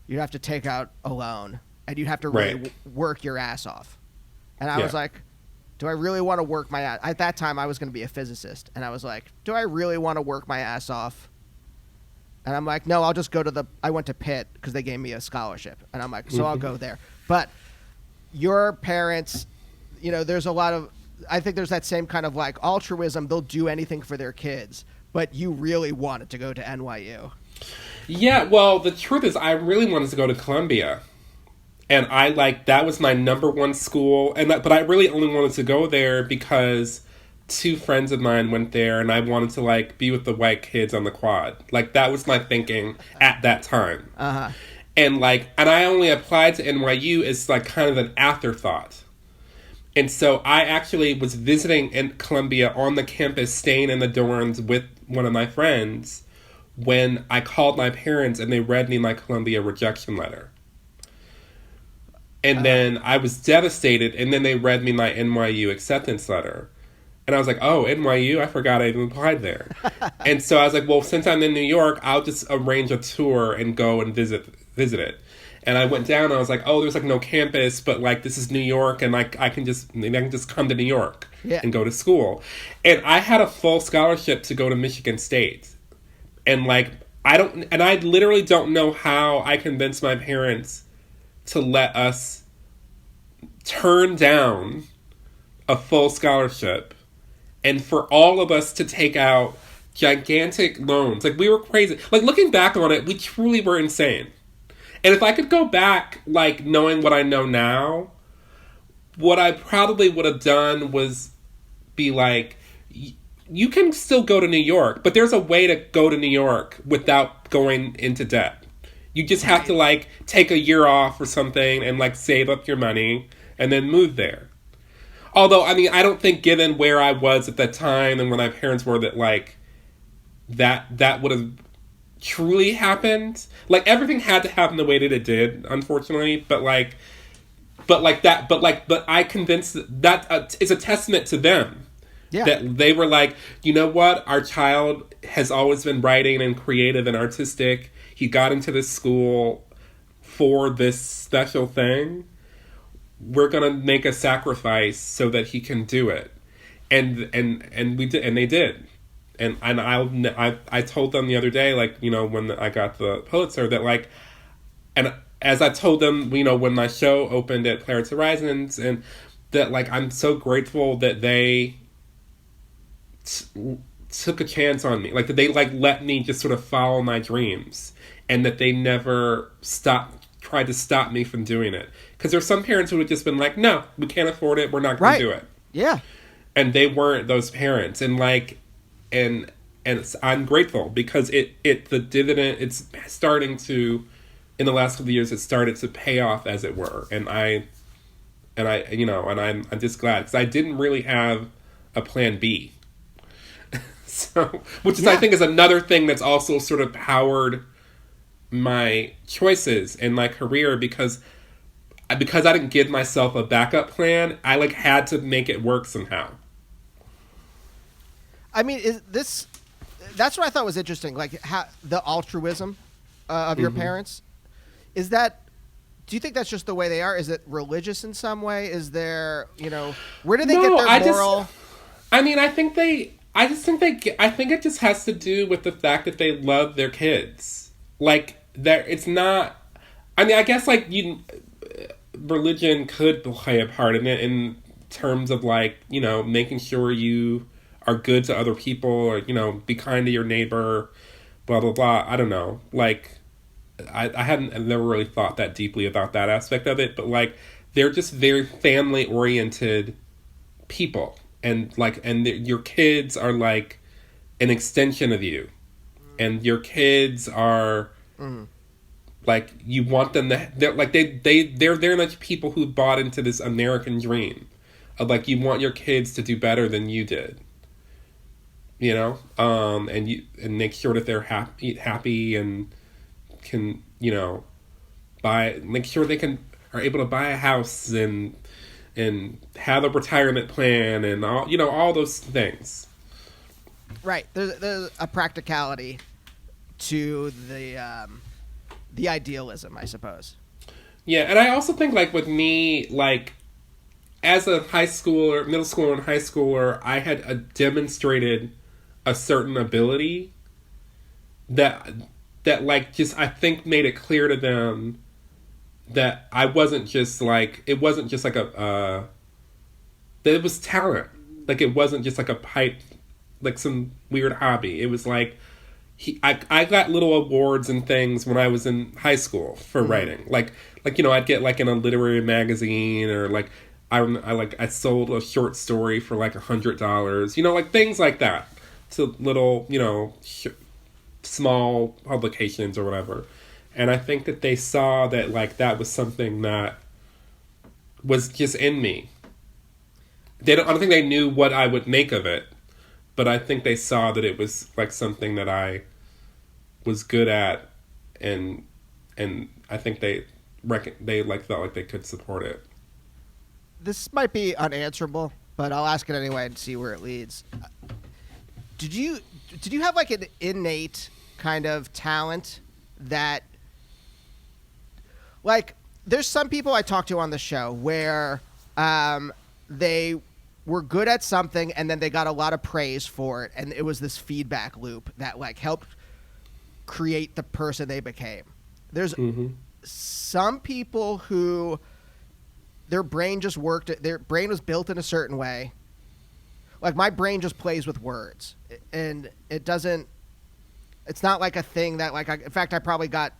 You'd have to take out a loan, and you'd have to really work your ass off. And I was like, do I really want to work my ass? At that time, I was going to be a physicist, and I was like, do I really want to work my ass off? And I'm like, no, I'll just go I went to Pitt because they gave me a scholarship. And I'm like, so mm-hmm. I'll go there. But your parents, you know, there's a lot of, I think there's that same kind of like altruism. They'll do anything for their kids, but you really wanted to go to NYU. Yeah, well, the truth is I really wanted to go to Columbia. And that was my number one school. But I really only wanted to go there because two friends of mine went there, and I wanted to like be with the white kids on the quad. Like, that was my thinking at that time. Uh-huh. And I only applied to NYU as like kind of an afterthought. And so I actually was visiting in Columbia on the campus, staying in the dorms with one of my friends, when I called my parents and they read me my Columbia rejection letter. And then I was devastated, and then they read me my NYU acceptance letter. And I was like, oh, NYU? I forgot I even applied there. And so I was like, well, since I'm in New York, I'll just arrange a tour and go and visit it. And I went down and I was like, oh, there's like no campus, but like this is New York, and like I can just come to New York and go to school. And I had a full scholarship to go to Michigan State. And like I literally don't know how I convinced my parents to let us turn down a full scholarship and for all of us to take out gigantic loans. Like, we were crazy. Like, looking back on it, we truly were insane. And if I could go back, like, knowing what I know now, what I probably would have done was be like, you can still go to New York, but there's a way to go to New York without going into debt. You just have to, like, take a year off or something and, like, save up your money and then move there. Although, I mean, I don't think, given where I was at that time and where my parents were, that, like, that would have truly happened. Like, everything had to happen the way that it did, unfortunately. But I convinced that is a testament to them. Yeah. That they were like, you know what? Our child has always been writing and creative and artistic. He got into this school for this special thing. We're gonna make a sacrifice so that he can do it, and we did, and they did, and I told them the other day, like, you know, when I got the Pulitzer, that, like, and as I told them, you know, when my show opened at Playwrights Horizons, and that, like, I'm so grateful that they took a chance on me, like, that they, like, let me just sort of follow my dreams, and that they never tried to stop me from doing it. Because there's some parents who would have just been like, no, we can't afford it, we're not going to do it. Yeah. And they weren't those parents. And, like, and I'm grateful because the dividend, it's starting to, in the last couple of years, it started to pay off, as it were. And I'm just glad, because I didn't really have a plan B. So, which is, I think, is another thing that's also sort of powered my choices in my career, because I didn't give myself a backup plan. I, like, had to make it work somehow. I mean, that's what I thought was interesting, like, how the altruism of your parents. Do you think that's just the way they are? Is it religious in some way? Is there, you know, where do they get their moral? I think it just has to do with the fact that they love their kids. Like, it's not, I mean, I guess, like, religion could play a part in it in terms of, like, you know, making sure you are good to other people, or, you know, be kind to your neighbor, blah, blah, blah. I don't know. Like, I've never really thought that deeply about that aspect of it, but, like, they're just very family-oriented people. And, like, your kids are, like, an extension of you. And your kids are... like, you want them to, they're like people who bought into this American dream of, like, you want your kids to do better than you did, you know, and make sure that they're happy and can, you know, make sure they are able to buy a house and have a retirement plan and all, you know, all those things. Right. There's a practicality to the idealism, I suppose. Yeah, and I also think, like, with me, like, as a middle schooler and high schooler, I had demonstrated a certain ability that like, just, I think, made it clear to them that I wasn't just, like, it wasn't just like that it was talent. Like, it wasn't just like a pipe, like some weird hobby. It was like, I got little awards and things when I was in high school for writing. Like, you know, I'd get, like, in a literary magazine, or, like, I sold a short story for, like, $100, you know, like, things like that, to little, you know, small publications or whatever. And I think that they saw that, like, that was something that was just in me. I don't think they knew what I would make of it, but I think they saw that it was, like, something that I was good at, and I think they they like felt like they could support it. This might be unanswerable, but I'll ask it anyway and see where it leads. Did you have like an innate kind of talent that, like, there's some people I talk to on the show where they were good at something and then they got a lot of praise for it, and it was this feedback loop that like helped create the person they became. There's some people who their brain was built in a certain way. Like, my brain just plays with words, and it's not like a thing that, like, in fact, I probably got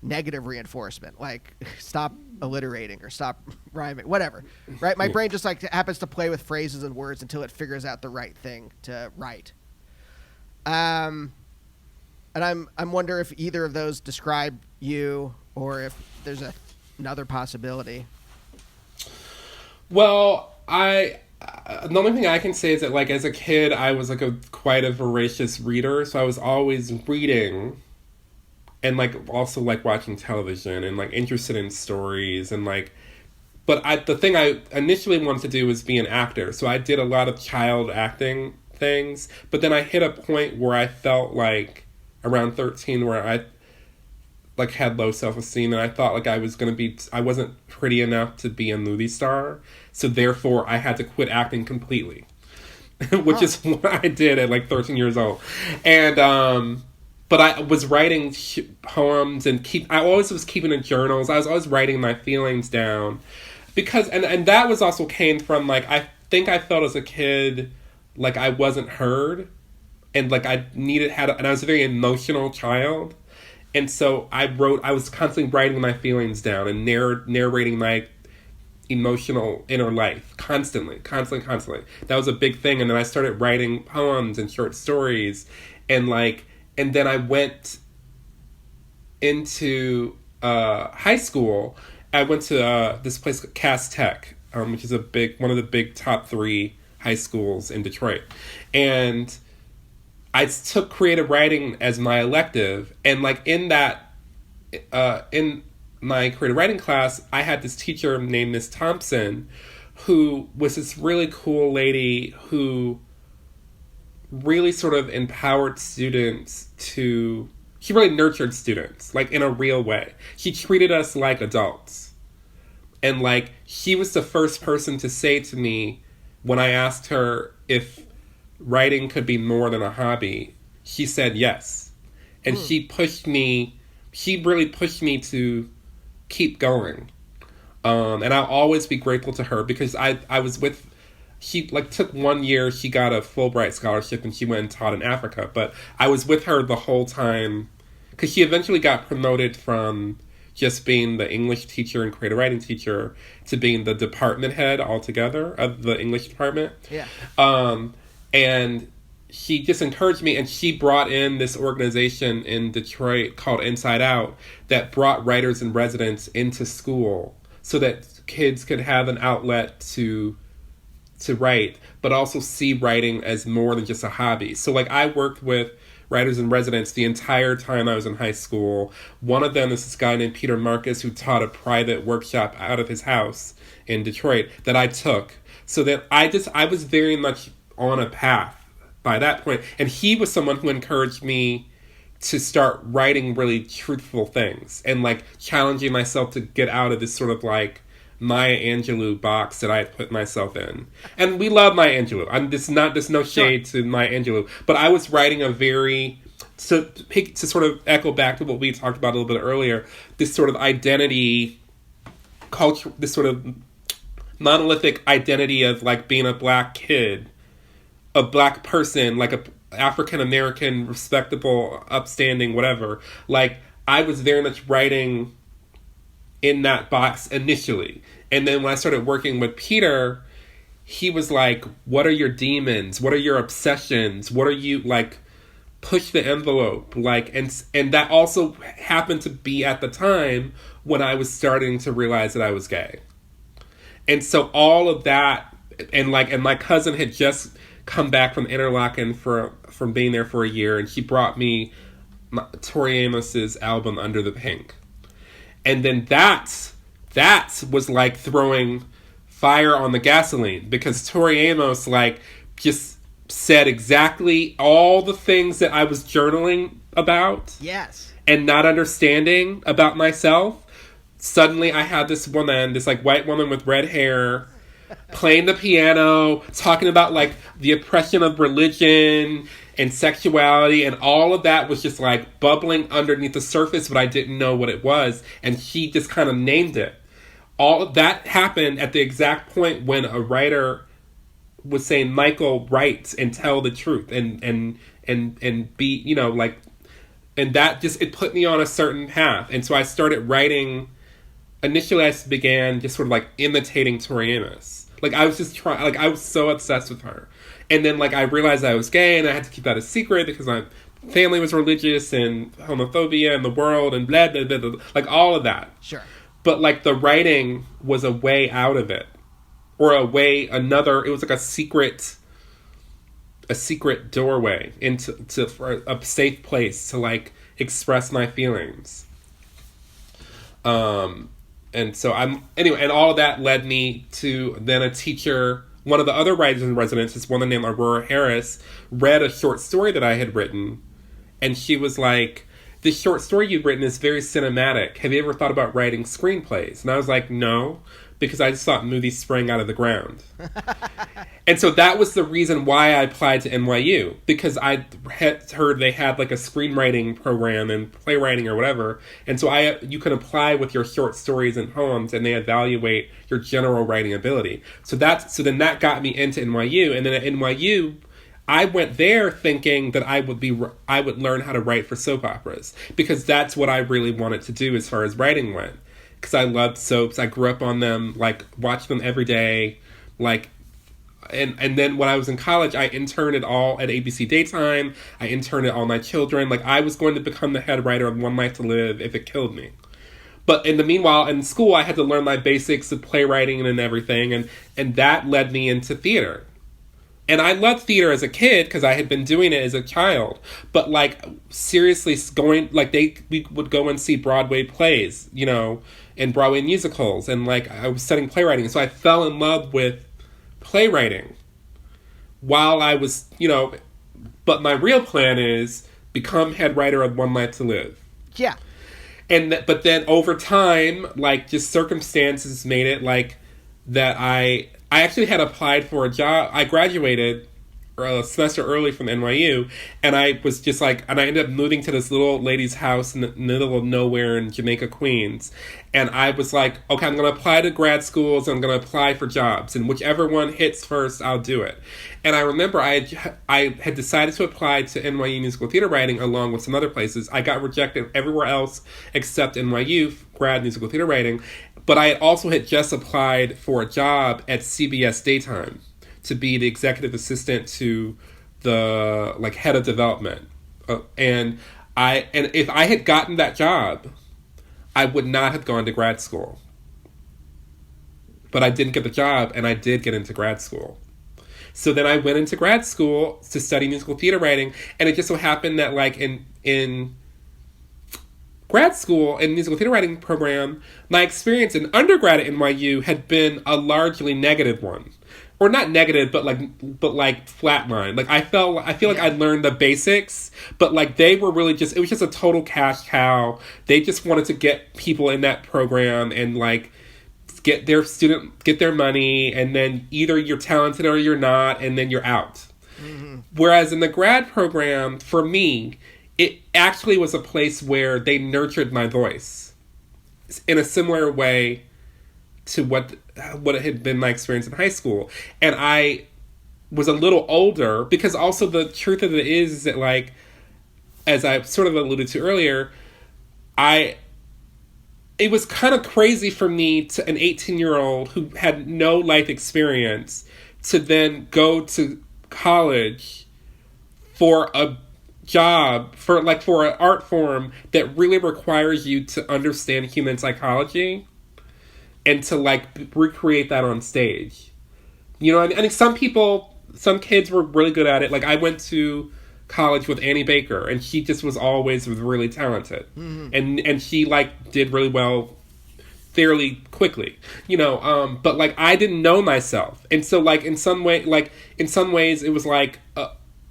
negative reinforcement, like stop alliterating or stop rhyming, whatever, right? My brain just like happens to play with phrases and words until it figures out the right thing to write. And I'm wonder if either of those describe you, or if there's another possibility. Well, the only thing I can say is that, like, as a kid, I was like quite a voracious reader, so I was always reading, and like also like watching television and like interested in stories and like. But the thing I initially wanted to do was be an actor, so I did a lot of child acting things. But then I hit a point where I felt like around 13, where I like had low self-esteem, and I thought like I wasn't pretty enough to be a movie star, so therefore I had to quit acting completely, which is what I did at like 13 years old. And but I was writing poems and I always was keeping in journals. I was always writing my feelings down, because and that was also came from like, I think I felt as a kid like I wasn't heard, and like I was a very emotional child. And so I was constantly writing my feelings down and narrating my emotional inner life constantly. That was a big thing. And then I started writing poems and short stories, and then I went into high school. I went to this place called Cass Tech, which is one of the big top 3 high schools in Detroit. And I took creative writing as my elective, and like in my creative writing class, I had this teacher named Miss Thompson, who was this really cool lady who really sort of empowered students she really nurtured students, like in a real way. She treated us like adults. And like, she was the first person to say to me, when I asked her if writing could be more than a hobby, she said yes. And she really pushed me to keep going. And I'll always be grateful to her, because I was with, she like took 1 year, she got a Fulbright scholarship and she went and taught in Africa, but I was with her the whole time, because she eventually got promoted from just being the English teacher and creative writing teacher to being the department head altogether of the English department. Yeah. And she just encouraged me, and she brought in this organization in Detroit called Inside Out that brought writers in residence into school so that kids could have an outlet to write, but also see writing as more than just a hobby. So like, I worked with writers in residence the entire time I was in high school. One of them is this guy named Peter Marcus, who taught a private workshop out of his house in Detroit that I took. So that I was very much on a path by that point. And he was someone who encouraged me to start writing really truthful things and like challenging myself to get out of this sort of like Maya Angelou box that I had put myself in. And we love Maya Angelou. There's no shade to Maya Angelou, but I was writing to sort of echo back to what we talked about a little bit earlier, this sort of identity culture, this sort of monolithic identity of like being a black kid, a black person, like a African-American, respectable, upstanding, whatever. Like, I was very much writing in that box initially. And then when I started working with Peter, he was like, what are your demons? What are your obsessions? What are you, like, push the envelope? Like, and that also happened to be at the time when I was starting to realize that I was gay. And so all of that, and my cousin had just come back from Interlaken from being there for a year, and she brought me Tori Amos's album Under the Pink. And then that was like throwing fire on the gasoline, because Tori Amos like just said exactly all the things that I was journaling about. Yes. And not understanding about myself. Suddenly I had this woman, this like white woman with red hair, playing the piano, talking about like the oppression of religion and sexuality, and all of that was just like bubbling underneath the surface, but I didn't know what it was, and she just kind of named it. All of that happened at the exact point when a writer was saying, Michael, write and tell the truth and be, you know, like, and that just, it put me on a certain path. And so I started writing. Initially I began just sort of like imitating Tori Amos. Like I was just trying, like I was so obsessed with her. And then like I realized I was gay and I had to keep that a secret because my family was religious and homophobia and the world and blah, blah, blah, blah, like all of that. Sure. But like the writing was a way out of it. Or a way, it was like a secret doorway into for a safe place to like express my feelings. And so and all of that led me to then a teacher. One of the other writers in residence, this woman named Aurora Harris, read a short story that I had written. And she was like, this short story you've written is very cinematic. Have you ever thought about writing screenplays? And I was like, no, because I just thought movies sprang out of the ground. And so that was the reason why I applied to NYU, because I had heard they had like a screenwriting program and playwriting or whatever. And so you can apply with your short stories and poems, and they evaluate your general writing ability. So then that got me into NYU. And then at NYU, I went there thinking that I would learn how to write for soap operas, because that's what I really wanted to do as far as writing went. Because I loved soaps. I grew up on them, like watched them every day, like. And then when I was in college, I interned at ABC Daytime. I interned at All My Children. Like, I was going to become the head writer of One Life to Live if it killed me. But in the meanwhile, in school, I had to learn my basics of playwriting and everything. And that led me into theater. And I loved theater as a kid because I had been doing it as a child. But, like, seriously, we would go and see Broadway plays, you know, and Broadway musicals. And, like, I was studying playwriting. So I fell in love with playwriting while I was, you know, but my real plan is become head writer of One Life to Live. Yeah. But then over time, like, just circumstances made it like that I actually had applied for a job. I graduated a semester early from NYU, and I was just like, and I ended up moving to this little lady's house in the middle of nowhere in Jamaica, Queens. And I was like, okay, I'm going to apply to grad schools, and I'm going to apply for jobs, and whichever one hits first, I'll do it. And I remember I had decided to apply to NYU Musical Theater Writing along with some other places. I got rejected everywhere else except NYU grad Musical Theater Writing, but I also had just applied for a job at CBS Daytime to be the executive assistant to the like head of development, and if I had gotten that job, I would not have gone to grad school. But I didn't get the job, and I did get into grad school. So then I went into grad school to study musical theater writing, and it just so happened that like in grad school and musical theater writing program, my experience in undergrad at NYU had been a largely negative one. Or not negative, but like flatline. Like I feel like I learned the basics, but like they were really it was just a total cash cow. They just wanted to get people in that program and like get their money, and then either you're talented or you're not, and then you're out. Mm-hmm. Whereas in the grad program, for me, it actually was a place where they nurtured my voice in a similar way to what had been my experience in high school. And I was a little older, because also the truth of it is that, like, as I sort of alluded to earlier, it was kind of crazy for me, to an 18-year-old who had no life experience, to then go to college for a job, for an art form that really requires you to understand human psychology and to like recreate that on stage. You know, I think some kids were really good at it. Like I went to college with Annie Baker, and she just was always really talented, and she like did really well fairly quickly, but like I didn't know myself, and so like in some ways it was like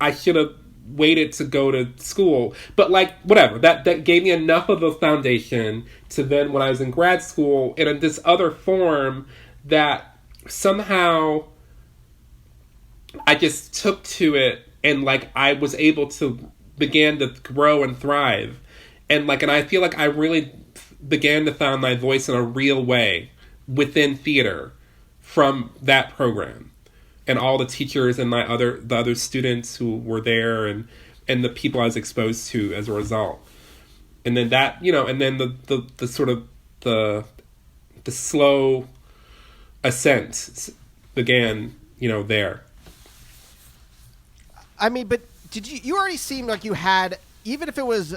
I should have waited to go to school, but like whatever, that gave me enough of a foundation to then when I was in grad school in this other form that somehow I just took to it, and like I was able to begin to grow and thrive, and I feel like I really began to find my voice in a real way within theater from that program, and all the teachers and the other students who were there, and the people I was exposed to as a result. And then that, and then the sort of the slow ascent began, there. I mean, but did you already seem like you had, even if it was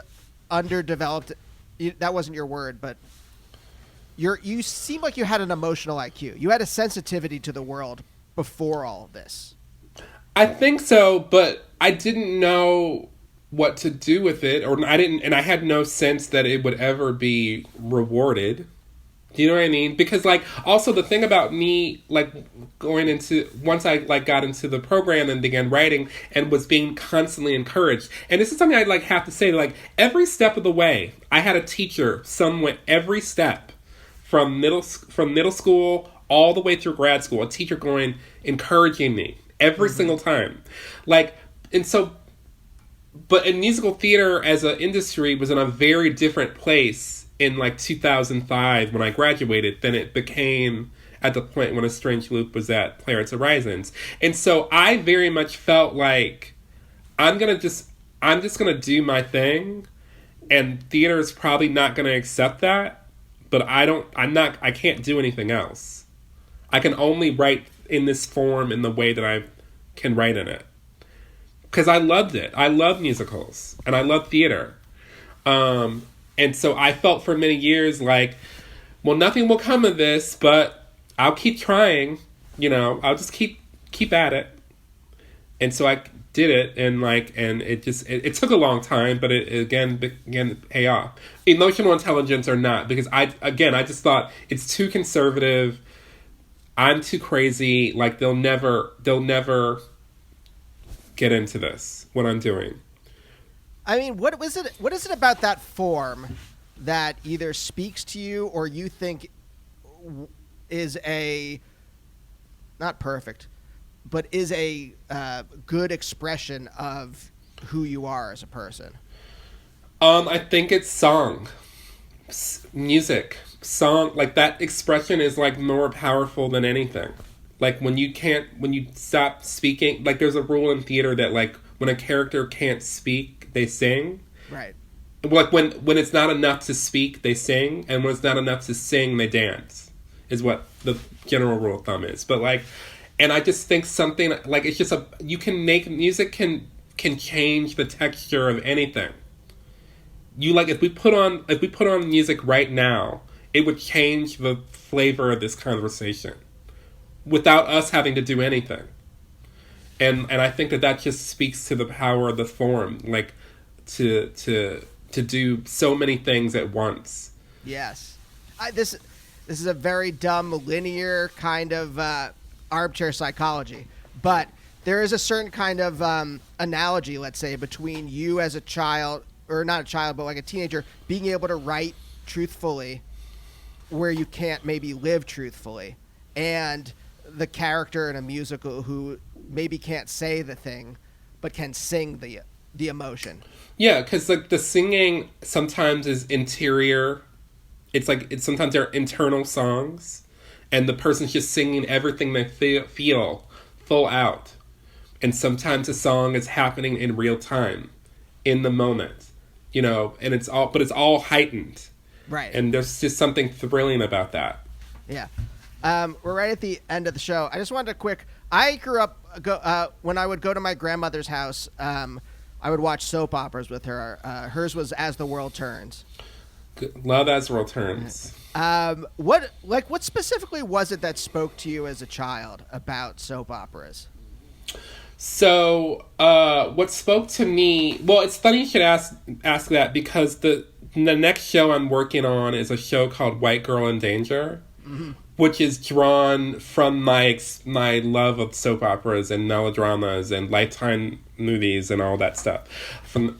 underdeveloped, that wasn't your word, but you seem like you had an emotional IQ. You had a sensitivity to the world before all of this. I think so, but I didn't know what to do with it, and I had no sense that it would ever be rewarded. Do you know what I mean? Because like also the thing about me like going into, once I like got into the program and began writing and was being constantly encouraged, and this is something I'd like have to say, like every step of the way I had a teacher somewhere, every step from middle school all the way through grad school, a teacher encouraging me every single time, like. And so, but in musical theater as an industry was in a very different place in like 2005 when I graduated than it became at the point when A Strange Loop was at Playwrights Horizons. And so I very much felt like I'm just gonna do my thing, and theater is probably not gonna accept that, but I can't do anything else. I can only write in this form in the way that I can write in it. Because I loved it. I love musicals. And I love theater. And so I felt for many years like, well, nothing will come of this, but I'll keep trying. I'll just keep at it. And so I did it, and it took a long time, but it again began to pay off. Emotional intelligence or not, because I just thought it's too conservative. I'm too crazy. Like they'll never get into this, what I'm doing. I mean, what is it about that form that either speaks to you or you think is not perfect, but is a good expression of who you are as a person? I think it's song, music, song. Like that expression is like more powerful than anything. Like when you stop speaking, like there's a rule in theater that like when a character can't speak, they sing. Right. Like when it's not enough to speak, they sing, and when it's not enough to sing, they dance, is what the general rule of thumb is. But like, and I just think something like it's just you can make music can change the texture of anything. If we put on music right now, it would change the flavor of this conversation without us having to do anything. And I think that just speaks to the power of the form, like to do so many things at once. Yes. This is a very dumb, linear kind of armchair psychology, but there is a certain kind of analogy, let's say, between you as a child, or not a child, but like a teenager, being able to write truthfully where you can't maybe live truthfully, and the character in a musical who maybe can't say the thing but can sing the emotion. Yeah, because like the singing sometimes is interior. It's like sometimes they're internal songs, and the person's just singing everything they feel full out. And sometimes a song is happening in real time, in the moment, and it's all heightened. Right. And there's just something thrilling about that. Yeah. We're right at the end of the show. I just wanted I grew up, when I would go to my grandmother's house, I would watch soap operas with her. Hers was As the World Turns. Love As the World Turns. What specifically was it that spoke to you as a child about soap operas? So, what spoke to me? Well, it's funny you should ask that because the next show I'm working on is a show called White Girl in Danger, which is drawn from my love of soap operas and melodramas and Lifetime movies and all that stuff. From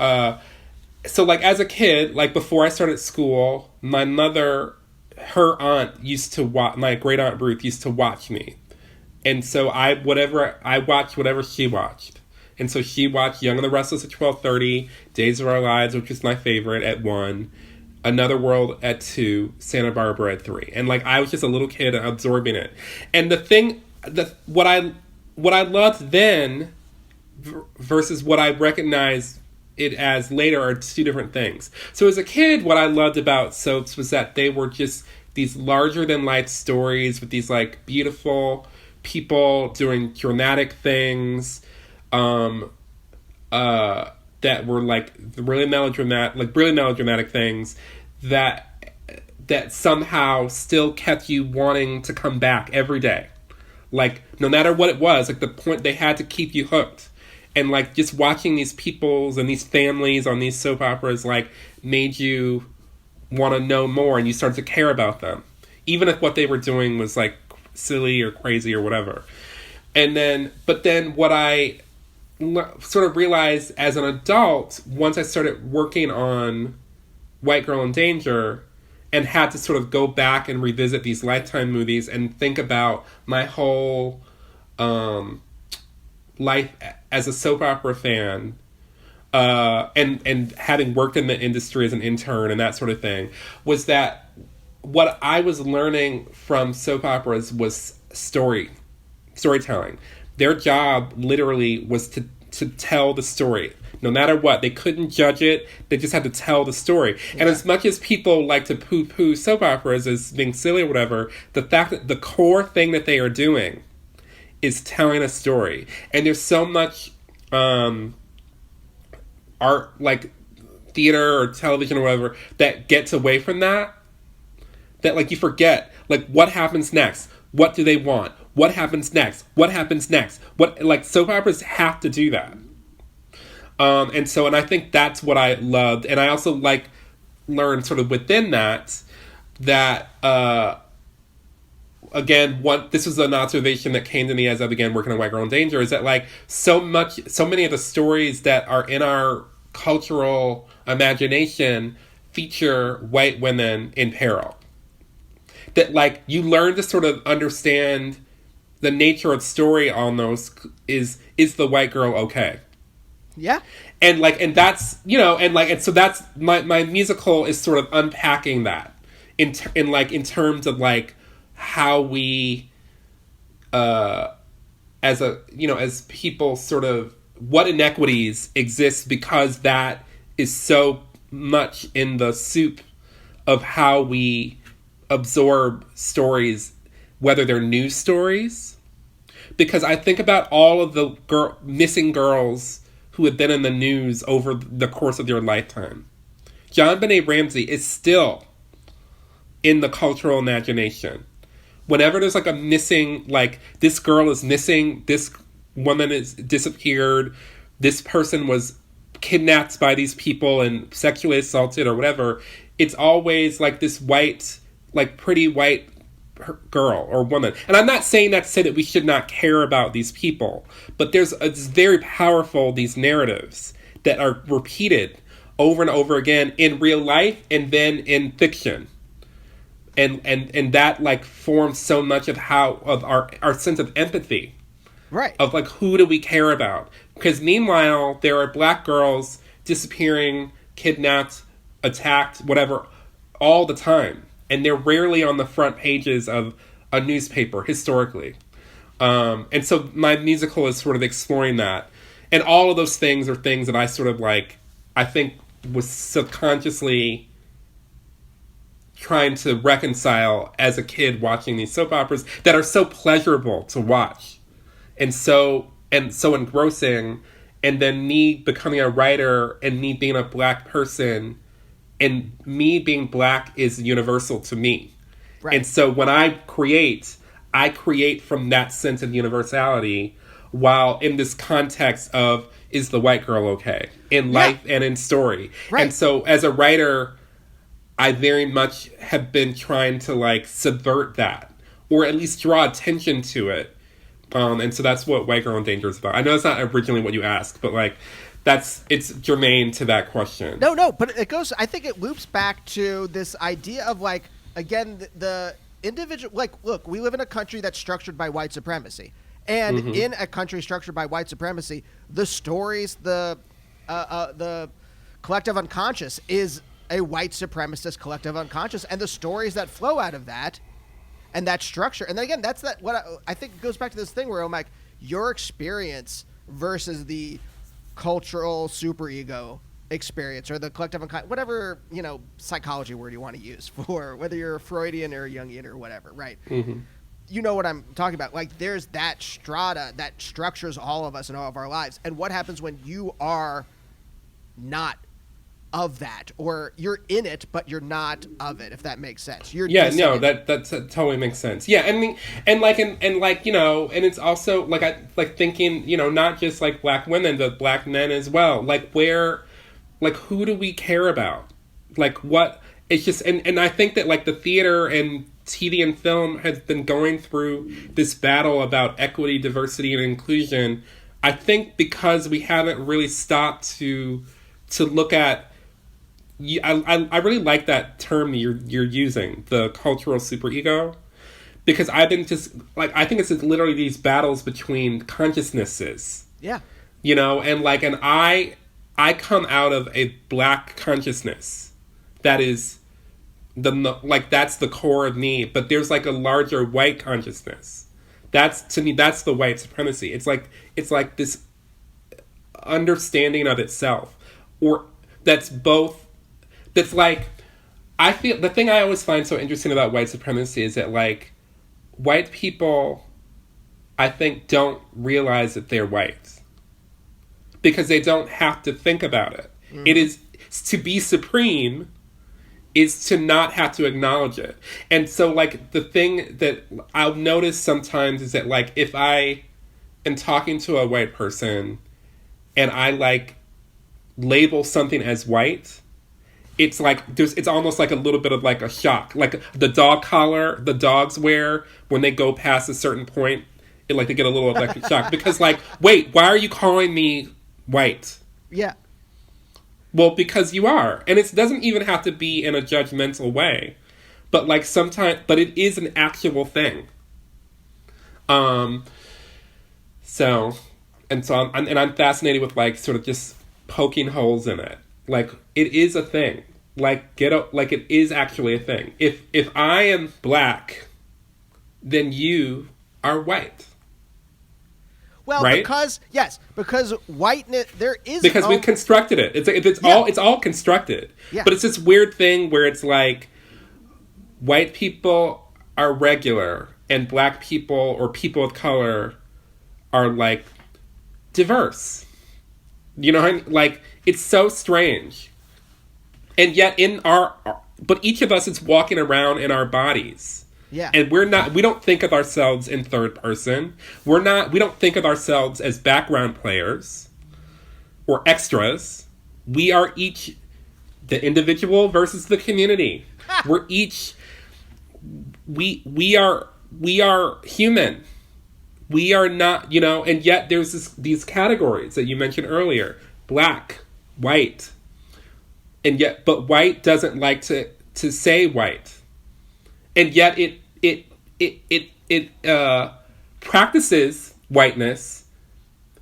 so like as a kid, like before I started school, my mother, her aunt used to watch. My great aunt Ruth used to watch me. And so I watched whatever she watched. And so she watched Young and the Restless at 12:30, Days of Our Lives, which is my favorite, at 1, Another World at 2, Santa Barbara at 3. And like I was just a little kid absorbing it. And what I loved then versus what I recognized it as later are two different things. So as a kid, what I loved about soaps was that they were just these larger than life stories with these like beautiful people doing dramatic things that were like really melodramatic things that somehow still kept you wanting to come back every day. Like no matter what it was, like the point they had to keep you hooked. And like just watching these peoples and these families on these soap operas like made you want to know more, and you started to care about them, even if what they were doing was like silly or crazy or whatever. But then what I sort of realized as an adult, once I started working on White Girl in Danger and had to sort of go back and revisit these Lifetime movies and think about my whole life as a soap opera fan, and having worked in the industry as an intern and that sort of thing, was that what I was learning from soap operas was storytelling. Their job literally was to tell the story. No matter what, they couldn't judge it. They just had to tell the story. Yeah. And as much as people like to poo-poo soap operas as being silly or whatever, the fact that the core thing that they are doing is telling a story. And there's so much art, like theater or television or whatever, that gets away from that like you forget, like what happens next? What do they want? What happens next? What happens next? What, like soap operas have to do that. And I think that's what I loved. And I also like learned sort of within that again, this was an observation that came to me as I began working on White Girl in Danger, is that like so many of the stories that are in our cultural imagination feature white women in peril. That like you learn to sort of understand the nature of story almost is the white girl okay? Yeah. And that's, you know, and so that's my musical is sort of unpacking that in terms of like how we as people sort of what inequities exist, because that is so much in the soup of how we absorb stories, whether they're news stories. Because I think about all of the missing girls who have been in the news over the course of their lifetime. JonBenet Ramsey is still in the cultural imagination. Whenever there's like a missing, like this girl is missing, this woman is disappeared, this person was kidnapped by these people and sexually assaulted or whatever, it's always like this white, like pretty white girl or woman. And I'm not saying that to say that we should not care about these people, but it's very powerful, these narratives that are repeated over and over again in real life and then in fiction. And that like forms so much of our sense of empathy. Right. Of like, who do we care about? Because meanwhile, there are black girls disappearing, kidnapped, attacked, whatever, all the time. And they're rarely on the front pages of a newspaper, historically. And so my musical is sort of exploring that. And all of those things are things that I sort of like, I think was subconsciously trying to reconcile as a kid watching these soap operas that are so pleasurable to watch. And so engrossing. And then me becoming a writer and me being a black person, and me being black is universal to me. Right. And so when I create from that sense of universality while in this context of, is the white girl okay in life and in story? Right. And so as a writer, I very much have been trying to like subvert that, or at least draw attention to it. And so that's what White Girl in Danger is about. I know it's not originally what you asked, but like it's germane to that question. No, but it goes, I think it loops back to this idea of like, again, the individual, like, look, we live in a country that's structured by white supremacy. And in a country structured by white supremacy, the stories, the collective unconscious is a white supremacist collective unconscious, and the stories that flow out of that and that structure. And then again, that's that what I think goes back to this thing where I'm like, your experience versus the cultural superego experience or the collective unconscious, whatever, you know, psychology word you want to use for whether you're a Freudian or a Jungian or whatever, right? You know what I'm talking about. Like, there's that strata that structures all of us and all of our lives. And what happens when you are not of that, or you're in it but you're not of it, if that makes sense? That totally makes senes. Yeah, and like you know, and it's also like I like thinking, you know, not just like black women but black men as well. Like where, like who do we care about? Like what? It's just and I think that like the theater and TV and film has been going through this battle about equity, diversity, and inclusion. I think because we haven't really stopped to look at. I really like that term you're using, the cultural superego, because I've been just like, I think it's literally these battles between consciousnesses. Yeah. You know, and like, and I come out of a black consciousness that is that's the core of me, but there's like a larger white consciousness. That's, to me, that's the white supremacy. It's like this understanding of itself, or that's like, I feel the thing I always find so interesting about white supremacy is that like white people, I think, don't realize that they're white because they don't have to think about it. It is to be supreme is to not have to acknowledge it. And so like the thing that I'll notice sometimes is that like if I am talking to a white person and I like label something as white, it's like it's almost like a little bit of like a shock, like the dog collar the dogs wear when they go past a certain point. It like they get a little electric shock because like, wait, why are you calling me white? Yeah. Well, because you are, and it doesn't even have to be in a judgmental way, but like sometimes, but it is an actual thing. I'm fascinated with like sort of just poking holes in it. Like it is a thing. Like it is actually a thing. If I am black, then you are white. Well, right? because whiteness because we've constructed it. It's all constructed. Yeah. But it's this weird thing where it's like white people are regular and black people or people of color are like diverse. You know, like it's so strange. And yet but each of us is walking around in our bodies. Yeah. And we don't think of ourselves in third person. We don't think of ourselves as background players or extras. We are each the individual versus the community. We're each, we are human. We are not, you know, and yet there's these categories that you mentioned earlier, black, white. And yet, but white doesn't like to say white. And yet it practices whiteness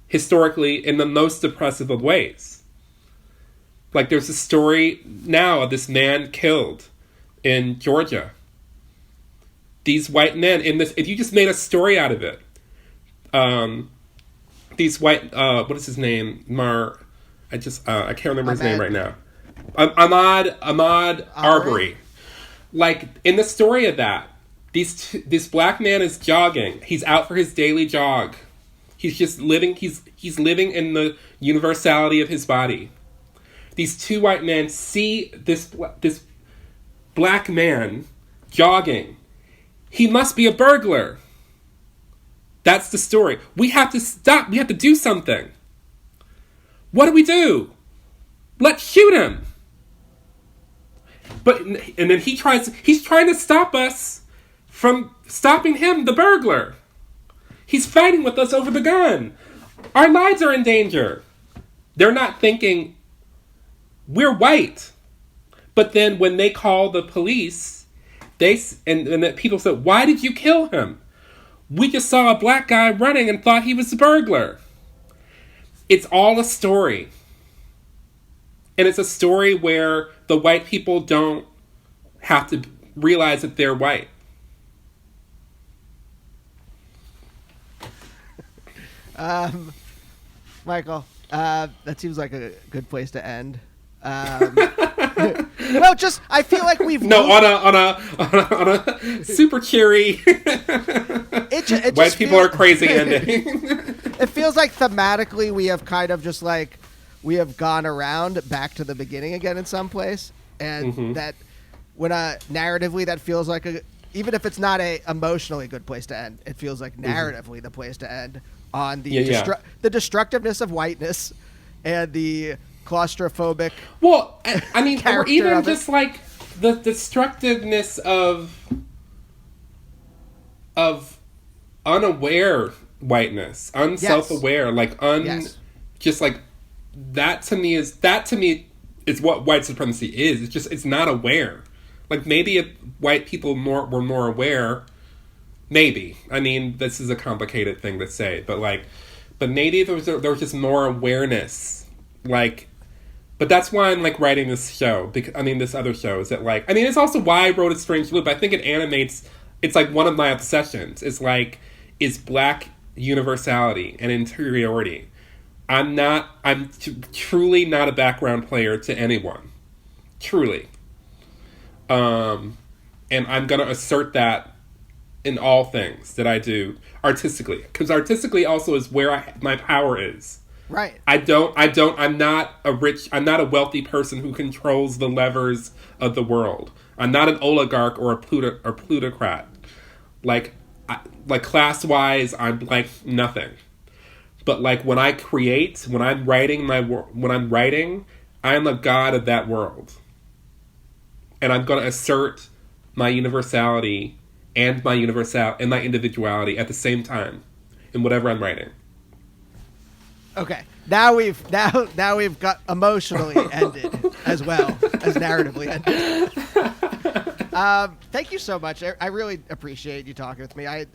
historically in the most oppressive of ways. Like there's a story now of this man killed in Georgia. These white men if you just made a story out of it, these white, what is his name? I can't remember his name right now. Ahmaud Arbery. Like in the story of that, this black man is jogging. He's out for his daily jog. He's just living. He's living in the universality of his body. These two white men see this black man jogging. He must be a burglar. That's the story. We have to stop. We have to do something. What do? Let's shoot him. And then he's trying to stop us from stopping him, the burglar. He's fighting with us over the gun. Our lives are in danger. They're not thinking we're white. But then when they call the police, and people said, "Why did you kill him?" "We just saw a black guy running and thought he was the burglar." It's all a story. And it's a story where the white people don't have to realize that they're white. Michael, that seems like a good place to end. Well, just I feel like we've on a super cheery. White people are crazy ending. It feels like thematically we have kind of just like we have gone around back to the beginning again in some place, and that when narratively that feels like even if it's not a emotionally good place to end, it feels like narratively the place to end on the the destructiveness of whiteness and the claustrophobic. Well, I mean, or even just like the destructiveness of unaware whiteness, unself-aware, like just like that to me is what white supremacy is. It's not aware. Like maybe if white people were more aware, maybe. I mean, this is a complicated thing to say, but maybe there was just more awareness, like. But that's why I'm like writing this show. This other show is that it's also why I wrote A Strange Loop. I think it animates. It's like one of my obsessions. It's like is black universality and interiority. I'm truly not a background player to anyone, truly. And I'm gonna assert that in all things that I do artistically, because artistically also is where my power is. Right. I'm not a wealthy person who controls the levers of the world. I'm not an oligarch or a plutocrat. Like class-wise, I'm like nothing. But like when I create, when I'm writing, I'm a god of that world. And I'm going to assert my universality and my individuality at the same time in whatever I'm writing. Okay. Now we've got emotionally ended as well as narratively ended. Thank you so much. I really appreciate you talking with me. I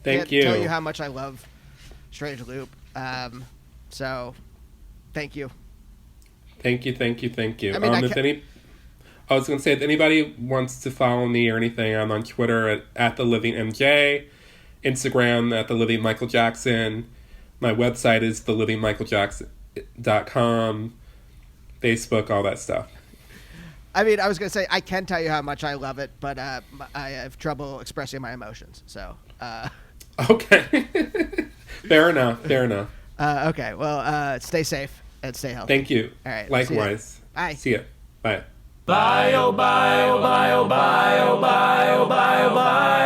can't tell you how much I love Strange Loop. So thank you. Thank you. I mean, I was going to say, if anybody wants to follow me or anything, I'm on Twitter at the Living MJ, Instagram at the Living Michael Jackson. My website is thelivingmichaeljackson.com, Facebook, all that stuff. I mean, I was going to say, I can tell you how much I love it, but I have trouble expressing my emotions. So. Okay. Fair enough. Okay. Well, stay safe and stay healthy. Thank you. All right. Likewise. Bye. See ya. Bye. Bye, oh, bye, oh, bye, oh, bye, oh, bye, oh, bye, oh, bye.